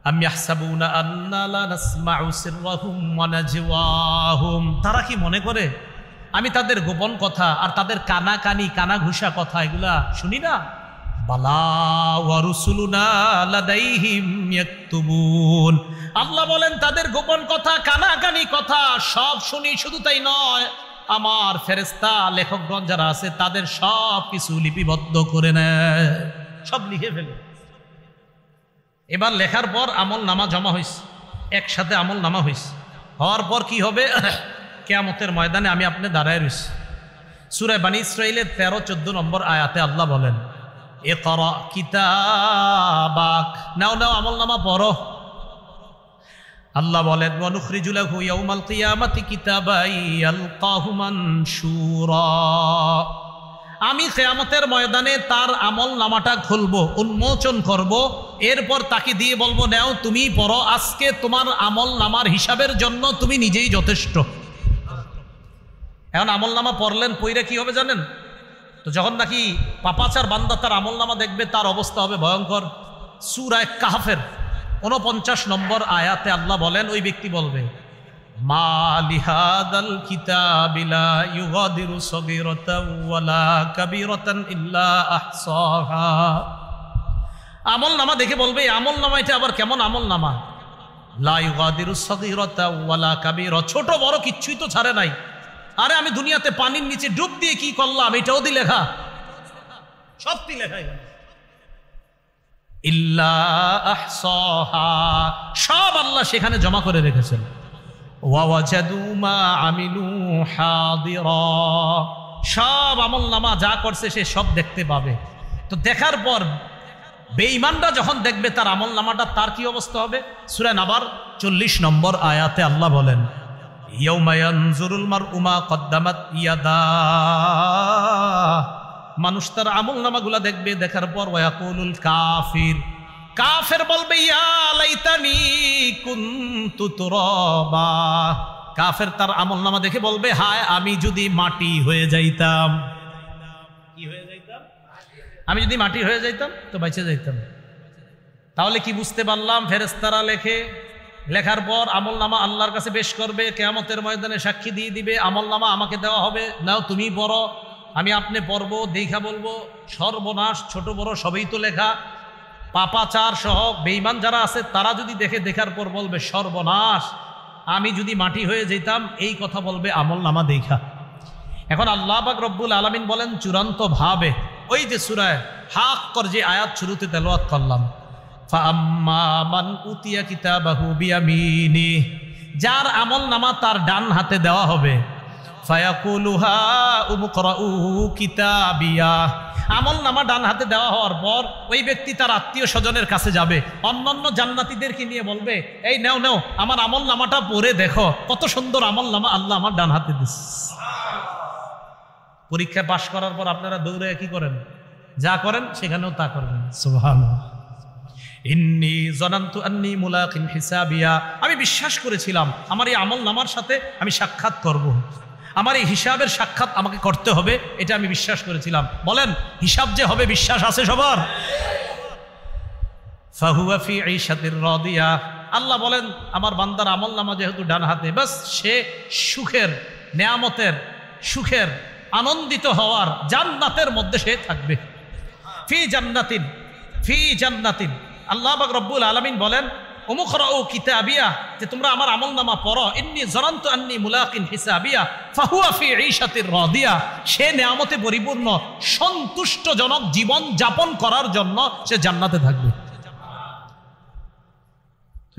আম ইয়াহসাবুনা আন্না লা নাসমাউ সিররাহুম ওয়া নাজওয়াহুম, তারা কি মনে করে আমি তাদের গোপন কথা আর তাদের কানাকানি কানা ঘুষা কথা এগুলা শুনি না? বালা ওয়া রুসুলুনা লাদাইহিম ইয়াকতুবুন, আল্লাহ বলেন তাদের গোপন কথা, কানাকানি কথা সব শুনি। শুধু তাই নয়, আমার ফেরেশতা লেখকগণ যারা আছে তাদের সব কিছু লিপিবদ্ধ করে নেয়, সব লিখে ফেলে। এবার লেখার পর আমল নামা জমা হয়েছে, একসাথে আমল নামা হয়েছে। হওয়ার পর কি হবে? কিয়ামতের ময়দানে আমি আপনি দাঁড়ায় রয়েছি। সূরা বনী ইসরাঈলের ১৩-১৪ নম্বর আয়াতে আল্লাহ বলেন, ইকরা কিতাবাক, নাও নাও আমল নামা পড়ো। আল্লাহ বলেন, ওয়া নুখরিজু লাহু ইয়াউমাল কিয়ামাতি কিতাবান ইয়ালকাহু মানশুরা, আমি কিয়ামতের ময়দানে তার আমল নামাটা খুলবো, উন্মোচন করব, এরপর তাকে দিয়ে বলবো, নাও তুমি পড়ো, আজকে তোমার আমল নামার হিসাবের জন্য তুমি নিজেই যথেষ্ট। এখন আমল নামা পড়লেন, পইরা কি হবে জানেন? তো যখন নাকি পাপাচার বান্দা তার আমল নামা দেখবে, তার অবস্থা হবে ভয়ঙ্কর। সূরা কাহফের ৪৯ নম্বর আয়াতে আল্লাহ বলেন, ওই ব্যক্তি বলবে, মা লিহাদাল কিতাবি লা ইউগাদিরু সগীরাতান ওয়ালা কাবীরাতান ইল্লা আহসাহা। আমল নামা দেখে বলবে এই আমল নামা এটা আবার কেমন আমল নামা? লা ইউগাদিরু সগীরাতান ওয়ালা কাবীরা, ছোট বড় কিচ্ছুই তো ছাড়ে নাই। আরে আমি দুনিয়াতে পানির নিচে ডুব দিয়ে কি করলাম এটাও দি লেখা, সবটি লেখা এখানে। ইল্লা আহসাহা, সব আল্লাহ সেখানে জমা করে রেখেছেন। ওয়া ওয়াজাদু মা আমিলু হাদিরা, সব আমল নামা যা করছে সে সব দেখতে পাবে। তো দেখার পর বেঈমানরা যখন দেখবে তার আমল নামাটা, তার কি অবস্থা হবে? সূরা নাবার 40 নম্বর আয়াতে আল্লাহ বলেন, ইয়াউমা ইয়ানজুরুল মারউ মা কদ্দামাত ইয়াদাহ, মানুষ তার আমল নামাগুলা দেখবে, দেখার পর ওয়াকুলুল কাফির, কাফের বলবে ইয়া লাইতানি কুনতু তুরাবা, কাফের তার আমল নামা দেখে বলবে হায় আমি যদি মাটি হয়ে যাইতাম। কি হয়ে যাইতাম? আমি যদি মাটি হয়ে যাইতাম তো বেঁচে যাইতাম। তাহলে কি বুঝতে পারলাম? ফেরেশতারা লেখে, লেখার পর আমল নামা আল্লাহর কাছে পেশ করবে, কিয়ামতের ময়দানে সাক্ষী দিয়ে দিবে, আমল নামা আমাকে দেওয়া হবে, নাও তুমি পড়ো, আমি আপনি পড়বো, দেখা বলবো সর্বনাশ, ছোট বড় সবই তো লেখা। পাপাচার সহ বেঈমান যারা আছে তারা যদি দেখে, দেখার পর বলবে সর্বনাশ, আমি যদি মাটি হয়ে যেতাম, এই কথা বলবে আমল নামা দেখা। এখন আল্লাহ পাক রব্বুল আলামিন বলেন চূড়ান্ত ভাবে, ওই যে সূরা হাক্কর যে আয়াত শুরুতে তেলাওয়াত করলাম, ফাআম্মা মান উতিয়া কিতাবাহু বিয়ামিনি, যার আমল নামা তার ডান হাতে দেওয়া হবে, ফায়াকুলু হাউম ইকরাউ কিতাবিয়া, আমল নামা ডান হাতে দেওয়া হওয়ার পর ওই ব্যক্তি তার আত্মীয় স্বজনের কাছে যাবে, অন্যান্য জান্নাতীদেরকে নিয়ে বলবে এই নাও নাও আমার আমল নামাটা পড়ে দেখো, কত সুন্দর আমল নামা আল্লাহ আমার ডান হাতে দিচ্ছে। পরীক্ষা পাশ করার পর আপনারা দৌড়ে কি করেন? যা করেন সেখানেও তা করবেন। সুবহানাল্লাহ। ইন্নী জানান্তু আন্নী মুলাকিন হিসাবিয়া, আমি বিশ্বাস করেছিলাম আমার এই আমল নামার সাথে আমি সাক্ষাৎ করব, আমার এই হিসাবের সাক্ষাৎ আমাকে করতে হবে, এটা আমি বিশ্বাস করেছিলাম। বলেন হিসাব যে হবে বিশ্বাস আছে সবার? ফাহুয়া ফি ঈশাতির রাদিয়া, আল্লাহ বলেন আমার বান্দার আমল নামা যেহেতু ডান হাতে, বাস সে সুখের, নেয়ামতের, সুখের, আনন্দিত হওয়ার জান্নাতের মধ্যে সে থাকবে। ফি জান্নাতিন, ফি জান্নাতিন, আল্লাহ পাক রব্বুল আলামিন বলেন উমুকরাউ কিতাবিয়া, যে তোমরা আমার আমলনামা পড়ো, ইন্নী জানান্তু আন্নী মুলাকিন হিসাবিয়া ফাহুয়া ফি ঈশাতির রাদিয়া, সে নেয়ামতে পরিপূর্ণ সন্তুষ্টজনক জীবন যাপন করার জন্য সে জান্নাতে থাকবে।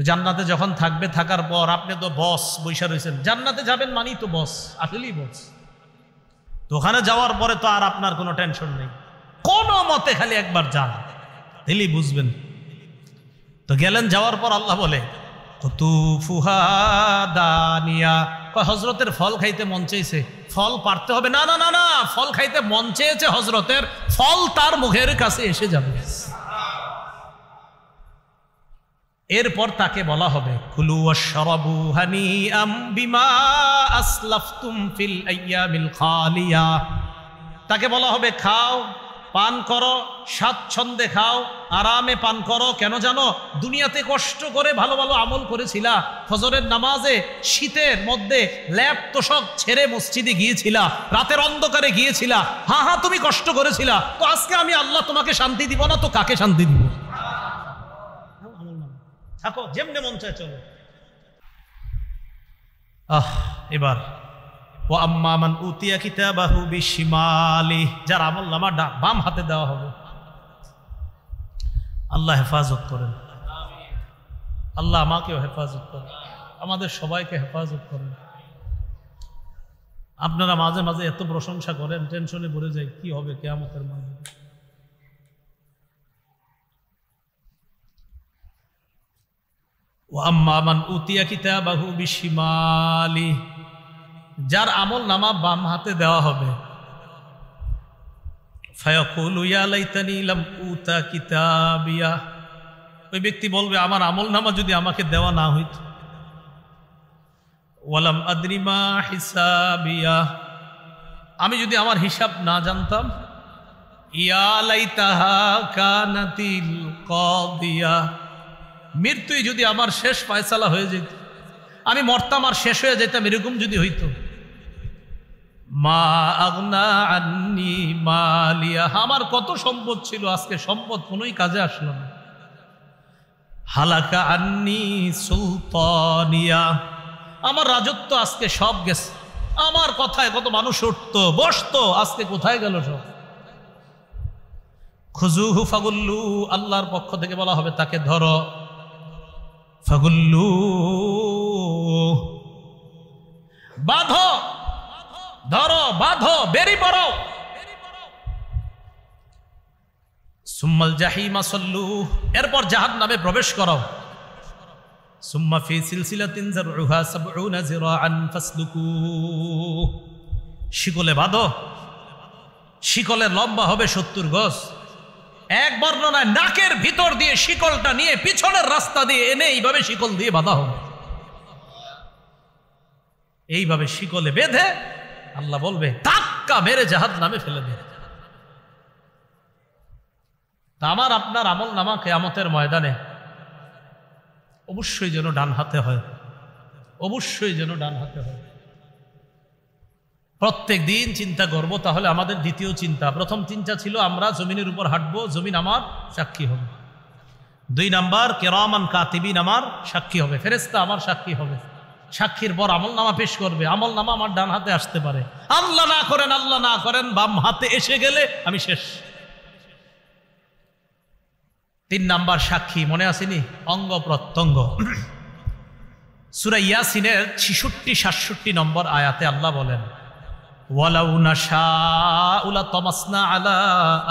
জান্নাতে যখন থাকবে, থাকার পর আপনি তো বস বৈশা রয়েছেন, জান্নাতে যাবেন মানেই তো বস, আসলেই বস। তো ওখানে যাওয়ার পরে তো আর আপনার কোনো টেনশন নেই, কোনো মতে খালি একবার যান, দিলেই বুঝবেন। তো গেলেন, যাওয়ার পর আল্লাহ বলে কুতুফুহা দানিয়া, হযরতের ফল খাইতে মন চেয়েছে, ফল পারতে হবে না, না না না, ফল খাইতে মন চেয়েছে হযরতের, ফল তার মুখের কাছে এসে যাবে। এরপর তাকে বলা হবে কুলু ওয়াশরাবু হানিআম বিমা আসলাফতুম ফিল আইয়ামিল খালিয়া, তাকে বলা হবে খাও, পান করো, স্বাচ্ছন্দ্যে খাও, আরামে পান করো। কেন জানো? দুনিয়াতে কষ্ট করে ভালো ভালো আমল করেছিলা, ফজরের নামাজে শীতের মধ্যে ল্যাপ তোষক ছেড়ে মসজিদে গিয়েছিলা, রাতের অন্ধকারে গিয়েছিলা, হ্যাঁ হ্যাঁ তুমি কষ্ট করেছিলা, তো আজকে আমি আল্লাহ তোমাকে শান্তি দিব না তো কাকে শান্তি দিব? থাকো, যেমনে মন চায় চলো। এবার ও আম্মা মান উতিয়া কিতাবাহু বিশিমালি, যার আমল নামা বাম হাতে দেওয়া হবে। আল্লাহ হেফাজত করেন, আল্লাহ আমাকেও হেফাজত করেন, আমাদের সবাইকে হেফাজত করেন। আপনারা মাঝে মাঝে এত প্রশংসা করেন, টেনশনে ভরে যায় কি হবে কিয়ামতের মাঝে। ও আম্মা মান উতিয়া কিতাবাহু বিশিমালি, যার আমল নামা বাম হাতে দেওয়া হবে, ফায়াকুলু ইয়া লাইতানি লাম উতা কিতাবিয়া, ওই ব্যক্তি বলবে আমার আমল নামা যদি আমাকে দেওয়া না হইত। ওয়ালাম আদরি মা হিসাবিয়া, আমি যদি আমার হিসাব না জানতাম। ইয়া লাইতাহা কানাতিল কাদিয়া, মৃত্যুই যদি আমার শেষ ফয়সালা হয়ে যেত। আমি মরতাম আর শেষ হয়ে যেতাম, এরকম যদি হইতো। মা আগনা আন্নি মালিয়া, আমার কত সম্পদ ছিল, আজকে সম্পদ কোনোই কাজে আসলো না। হালাকা আন্নি সুলতানিয়া, আমার রাজত্ব আজকে সব গেছে। আমার কথায় কত মানুষ উঠতো বসতো, আজকে কোথায় গেল সব। খুজুহু ফাগুল্লু, আল্লাহর পক্ষ থেকে বলা হবে তাকে ধরো। ফাগুল্লু, বাঁধো, ধরো, বাঁধো, বেরি পড়ো। সুম্মাল জাহিমা সল্লু, এরপর জাহান্নামে প্রবেশ করো। সুম্মা ফি সিলসিলাতিন যারউহা ৭০ যিরাআন ফাসলুকু, শিকলে বাঁধো, শিকলের লম্বা হবে ৭০ গজ। এক বর্ণনায় নাকের ভিতর দিয়ে শিকলটা নিয়ে পিছনের রাস্তা দিয়ে এনে এইভাবে শিকল দিয়ে বাঁধা হবে। এইভাবে শিকলে বেঁধে আল্লাহ বলবে ধাক্কা মেরে জাহান্নামে ফেলে দে। তা আমার আপনার আমল নামা কিয়ামতের ময়দানে অবশ্যই যেন ডান হাতে হয়, অবশ্যই যেন ডান হাতে হয়। প্রত্যেক দিন চিন্তা করব। তাহলে আমাদের দ্বিতীয় চিন্তা, প্রথম চিন্তা ছিল আমরা জমিনের উপর হাঁটবো, জমিন আমার সাক্ষী হবে। ২ নাম্বার, কিরামান কাতিবিন আমার সাক্ষী হবে, ফেরেশতা আমার সাক্ষী হবে। সাক্ষীর পর আমল নামা পেশ করবে, আমল নামা আমার ডান হাতে আসতে পারে। আল্লাহ না করেন, আল্লাহ না করেন, বাম হাতে এসে গেলে আমি শেষ। ৩ নাম্বার সাক্ষী, মনে আসেনি? অঙ্গ প্রত্যঙ্গ। সূরা ইয়াসিনের ৬৬-৬৭ নম্বর আয়াতে আল্লাহ বলেন, ওয়ালাউ নাশাউ লাতামাসনা আলা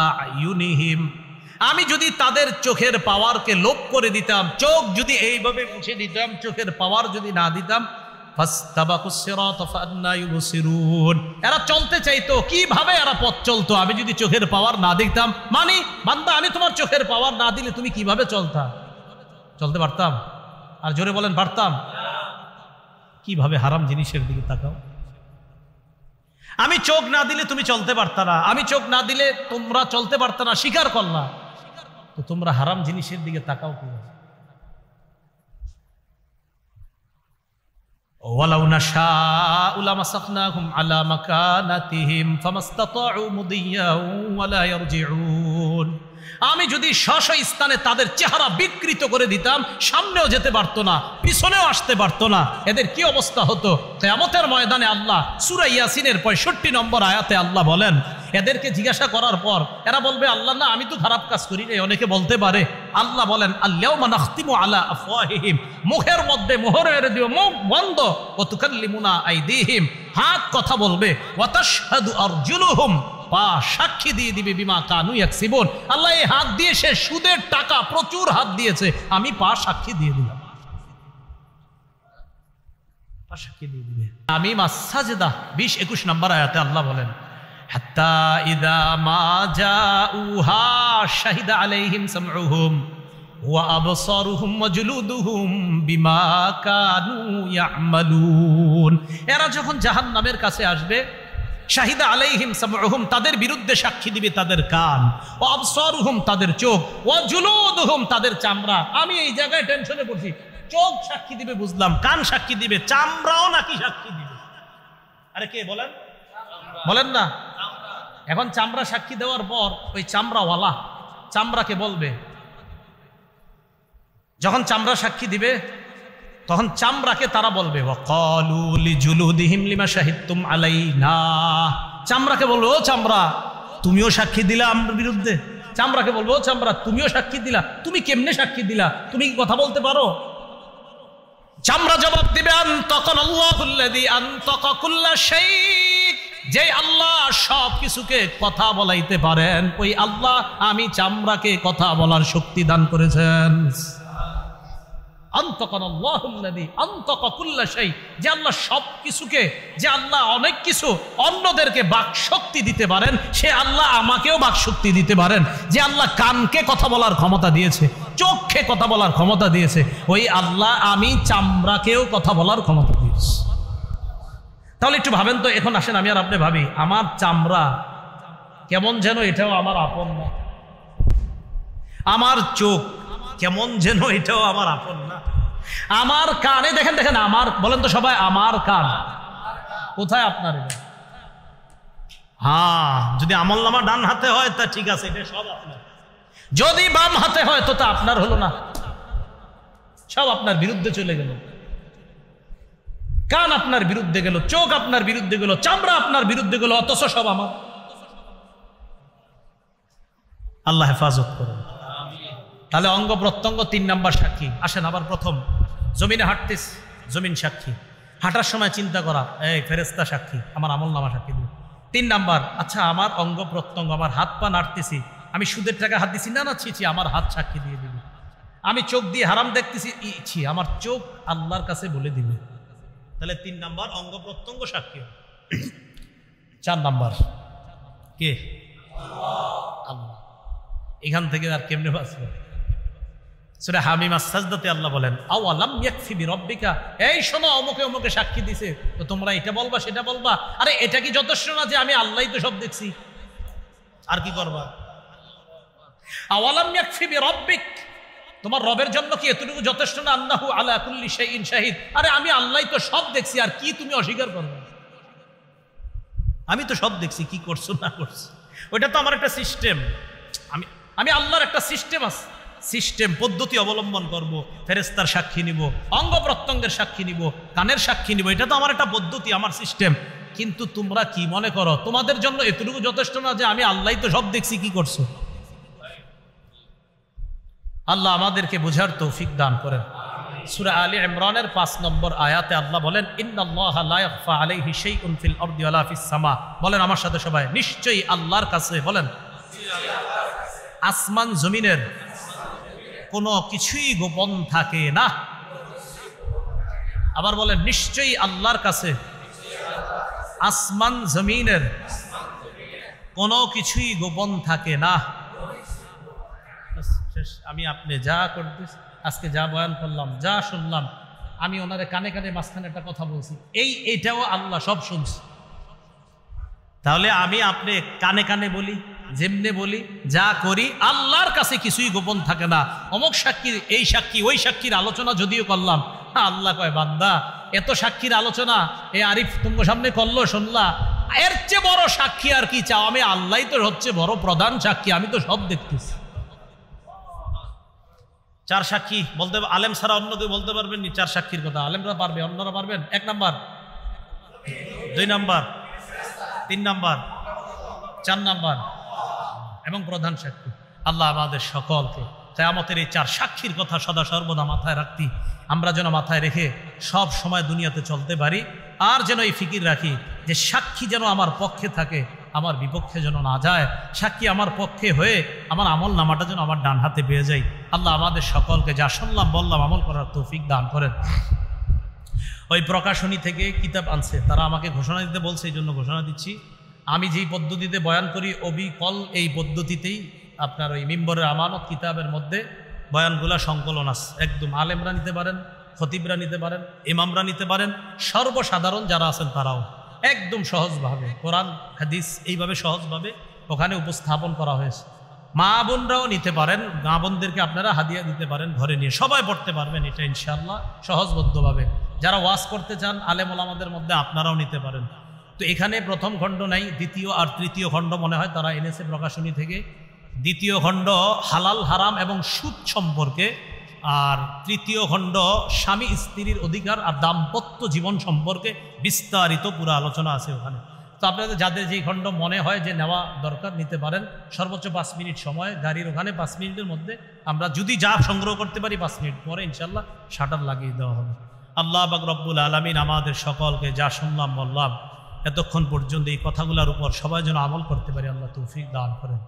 আয়ুনিহিম, আমি যদি তাদের চোখের পাওয়ারকে লোপ করে দিতাম, চোখ যদি এইভাবে মুছে দিতাম, চোখের পাওয়ার যদি না দিতাম, ফাসতাবাকুস সিরাত ফাআন্না ইউবসিরুন, এরা চলতে চাইতো, কিভাবে এরা পথ চলতো আমি যদি চোখের পাওয়ার না দিতাম। মানে বান্দা, আমি তোমার চোখের পাওয়ার না দিলে তুমি কিভাবে চলতে পারতাম? আর জোরে বলেন, পারতাম? কিভাবে হারাম জিনিসের দিকে তাকাও। আমি চোখ না দিলে তুমি চলতে পারতা না, আমি চোখ না দিলে তোমরা চলতে পারতা না, স্বীকার করলা, তো তোমরা হারাম জিনিসের দিকে তাকাও কিভাবে? ওয়ালাউ নাশাউ লামাসাখনাহুম আলা মাকানাতিহিম ফামাসতাতাউ মুদিয়্যাও ওয়ালা ইয়ারজিউন, আমি যদি স্ব স্থানে তাদের চেহারা বিকৃত করে দিতাম, সামনেও যেতে পারতো না, পিছনেও আসতে পারতো না, এদের কি অবস্থা হতো? কিয়ামতের ময়দানে আল্লাহ সূরা ইয়াসিনের ৬৫ নম্বর আয়াতে আল্লাহ বলেন, এদেরকে জিজ্ঞাসা করার পর এরা বলবে আল্লাহ না, আমি তো খারাপ কাজ করি নাই। অনেকে বলতে পারে, আল্লাহ বলেন আল-ইয়াওমা নাখতিমু আলা আফওয়াহিহিম, মুখের মধ্যে মোহর মেরে দিও, মুখ বন্ধ। ওয়া তুকাল্লিমুনা আইদিহিম, হাত কথা বলবে। ওয়া তাশহাদু আরজুলুহুম, পা সাক্ষী দিয়ে দিবে বিমা কানু ইয়াকসিবুন, আল্লাহ এই হাত দিয়ে সে সুদের টাকা প্রচুর হাত দিয়েছে, আমি পা সাক্ষী দিয়ে দিলাম। পা সাক্ষী দিয়ে দিবে। আমি মাস-সাজদা ২০-২১ নম্বর আয়াতে আল্লাহ বলেন, হাত্তা ইযা মা জাউহা শাহিদা আলাইহিম সামউহুম ওয়া আবসারুহুম ওয়া জুলুদুহুম বিমা কানু ইয়ামালুন, এরা যখন জাহান্নামের কাছে আসবে, শাহিদা আলাইহিম সামউহুম, তাদের বিরুদ্ধে সাক্ষী দিবে তাদের কান, ওয়া আবসারুহুম, তাদের চোখ, ওয়া জুলুদুহুম, তাদের চামড়া। আমি এই জায়গায় টেনশনে পড়ছি, চোখ সাক্ষী দিবে বুঝলাম, কান সাক্ষী দিবে, চামড়াও নাকি সাক্ষী দিবে? আরে কে বলেন, বলেন না? এখন চামড়া সাক্ষী দেওয়ার পর ওই চামড়াওয়ালা চামড়াকে বলবে, যখন চামড়া সাক্ষী দিবে তখন চামড়াকে তারা বলবে, ওয়াকালু লিজুলুদিহিম লিমা শাহিদতুম আলাইনা, চামড়াকে বলবে, ও চামড়া তুমিও সাক্ষী দিলা আমার বিরুদ্ধে। চামড়াকে বলবে, ও চামড়া তুমিও সাক্ষী দিলা, তুমি কেমনে সাক্ষী দিলা, তুমি কি কথা বলতে পারো? চামড়া জবাব দিবে, আনতাকা আল্লাহুল্লাযী আনতাকা কুল্লা শাই, যে আল্লাহ সব কিছুকে কথা বলাইতে পারেন, ওই আল্লাহ আমি চামড়াকে কথা বলার শক্তি দান করেছেন। যে আল্লাহ সব কিছুকে, যে আল্লাহ অনেক কিছু অন্যদেরকে বাক শক্তি দিতে পারেন, সে আল্লাহ আমাকেও বাক শক্তি দিতে পারেন। যে আল্লাহ কানকে কথা বলার ক্ষমতা দিয়েছে, চোখে কথা বলার ক্ষমতা দিয়েছে, ওই আল্লাহ আমি চামড়াকেও কথা বলার ক্ষমতা দিয়েছে। তাহলে একটু ভাবেন তো, এখন আসেন আমি আর আপনি ভাবি, আমার চামড়া কেমন যেন এটাও আমার আপন না, আমার চোখ কেমন যেন এটাও আমার আপন না। আমার কানে দেখেন দেখেন, আমার বলেন তো সবাই, আমার কান কোথায় আপনার? হ্যাঁ, যদি আমলনামা ডান হাতে হয় তা ঠিক আছে, এটা সব আপনার। যদি বাম হাতে হয় তো তা আপনার হলো না, সব আপনার বিরুদ্ধে চলে গেল। কান আপনার বিরুদ্ধে গেল, চোখ আপনার বিরুদ্ধে গেল, চামড়া আপনার বিরুদ্ধে গেল, অথচ সব আমার। আল্লাহ হেফাজত করুন। তাহলে অঙ্গ প্রত্যঙ্গ 3 নাম্বার সাক্ষী। আসেন আবার প্রথম, জমিনে হাঁটতিস, জমিন সাক্ষী। হাঁটার সময় চিন্তা করা, এই ফেরেশতা সাক্ষী, আমার আমলনামা সাক্ষী দিবে। 3 নাম্বার, আচ্ছা আমার অঙ্গ প্রত্যঙ্গ, আমার হাত পা নাড়তেছি, আমি সুদের টাকা হাত দিছি, না না ছি, আমার হাত সাক্ষী দিয়ে দিবে। আমি চোখ দিয়ে হারাম দেখতেছি, আমার চোখ আল্লাহর কাছে বলে দিবে। তাহলে 3 নাম্বার অঙ্গ প্রত্যঙ্গ সাক্ষী। 4 নাম্বার কে? আল্লাহ। এখান থেকে আর কেমনে বাঁচবে? সূরা হামিম আস-সাজদাতে আল্লাহ বলেন, আওয়ালাম ইয়াকফি বিরাব্বিকা, এই শোনো অমুকে অমুকে সাক্ষী দিছে, তো তোমরা এটা বলবা সেটা বলবা? আরে এটা কি যথেষ্ট না যে আমি আল্লাহই তো সব দেখছি, আর কি করবা? আওয়ালাম ইয়াকফি বিরাব্বিক, তোমার রবের জন্য কি এতটুকু যথেষ্ট না? আন্নাহু আলা কুল্লি শাইইন শাহিদ, আরে আমি আল্লাহই তো সব দেখছি, আর কি তুমি অস্বীকার করবে? আমি তো সব দেখছি, কি করছো না করছো, ওইটা তো আমার একটা সিস্টেম। আমি আল্লাহর একটা সিস্টেম আছে, সিস্টেম পদ্ধতি অবলম্বন করব, ফেরেশতার সাক্ষী নিব, অঙ্গ প্রত্যঙ্গের সাক্ষী নিব, কানের সাক্ষী নিব, এটা তো আমার একটা পদ্ধতি, আমার সিস্টেম। কিন্তু তোমরা কি মনে করো তোমাদের জন্য এতটুকু যথেষ্ট না যে আমি আল্লাহই তো সব দেখছি, কি করছো? আল্লাহ আমাদেরকে বুঝার তৌফিক দান করেন। সূরা আলী ইমরানের 5 নম্বর আয়াতে আল্লাহ বলেন, ইন্নাল্লাহা লা ইয়াখফা আলাইহি শাইউন ফিল আরদি ওয়ালা ফিস সামা। বলেন আমার সাথে সবাই, নিশ্চয়ই আল্লাহর কাছে, বলেন আসমান জমিনের কোনো কিছুই গোপন থাকে না। আবার বলেন, নিশ্চয়ই আল্লাহর কাছে আসমান জমিনের কোনো কিছুই গোপন থাকে না। আমি আপনি যা করতে আজকে যা বয়ান করলাম, যা শুনলাম, আমি ওনারে কানে কানে মাঝখানে একটা কথা বলছি, এইটাও আল্লাহ সব শুনছে। তাহলে আমি আপনি কানে কানে বলি, যেমনে বলি, যা করি, আল্লাহর কাছে কিছুই গোপন থাকে না। অমুক সাক্ষী, এই সাক্ষী, ওই সাক্ষীর আলোচনা যদিও করলাম, আল্লাহ কয় বান্দা এত সাক্ষীর আলোচনা এই আরিফ তোমার সামনে করলো, শুনলা, এর চেয়ে বড় সাক্ষী আর কি চাও? আমি আল্লাহই তো হচ্ছে বড় প্রধান সাক্ষী, আমি তো সব দেখতেছি। 4 সাক্ষী বলতে, আলেম ছাড়া অন্য কেউ বলতে পারবেন নি 4 সাক্ষীর কথা? আলেমরা পারবে, অন্যরা পারবেন? 1 নাম্বার, 2 নাম্বার, 3 নাম্বার, 4 নাম্বার এবং প্রধান সাক্ষী আল্লাহ। আমাদের সকলকে কিয়ামতের এই 4 সাক্ষীর কথা সদা সর্বদা মাথায় রাখতে, আমরা যেন মাথায় রেখে সব সময় দুনিয়াতে চলতে পারি। আর যেন এই ফিকির রাখি যে সাক্ষী যেন আমার পক্ষে থাকে, আমার বিপক্ষে যেন না যায়। সাক্ষী আমার পক্ষে হয়ে আমার আমল নামাটা যেন আমার ডান হাতে পেয়ে যায়। আল্লাহ আমাদের সকলকে যা শুনলাম বললাম আমল করার তৌফিক দান করেন। ওই প্রকাশনী থেকে কিতাব আনছে, তারা আমাকে ঘোষণা দিতে বলছে, এই জন্য ঘোষণা দিচ্ছি। আমি যেই পদ্ধতিতে বয়ান করি অবিকল এই পদ্ধতিতেই আপনার ওই মিম্বরের আমানত কিতাবের মধ্যে বয়ানগুলা সংকলন আছে। একদম আলেমরা নিতে পারেন, খতিবরা নিতে পারেন, ইমামরা নিতে পারেন, সর্বসাধারণ যারা আছেন তারাও একদম সহজভাবে কোরআন হাদিস এইভাবে সহজভাবে ওখানে উপস্থাপন করা হয়েছে। মা বোনরাও নিতে পারেন, মা বোনদেরকে আপনারা হাদিয়া দিতে পারেন ঘরে নিয়ে, সবাই পড়তে পারবেন এটা ইনশাআল্লাহ সহজবদ্ধভাবে। যারা ওয়াজ করতে চান আলেম ওলামাদের মধ্যে আপনারাও নিতে পারেন। তো এখানে প্রথম খণ্ড নাই, দ্বিতীয় আর তৃতীয় খণ্ড মনে হয় তারা এনেছে প্রকাশনী থেকে। দ্বিতীয় খণ্ড হালাল হারাম এবং সুদ সম্পর্কে, আর তৃতীয় খণ্ড স্বামী স্ত্রীর অধিকার আর দাম্পত্য জীবন সম্পর্কে বিস্তারিত পুরো আলোচনা আছে ওখানে। তো আপনাদের যাদের যেই খণ্ড মনে হয় যে নেওয়া দরকার নিতে পারেন। সর্বোচ্চ 5 মিনিট সময় গাড়ির ওখানে, 5 মিনিটের মধ্যে আমরা যদি যা সংগ্রহ করতে পারি 5 মিনিট পরে ইনশাল্লাহ শাটার লাগিয়ে দেওয়া হবে। আল্লাহ পাক রব্বুল আলামিন আমাদের সকলকে যা শুনলাম বললাম এতক্ষণ পর্যন্ত এই কথাগুলোর উপর সবাই যেন আমল করতে পারি, আল্লাহ তৌফিক দান করেন।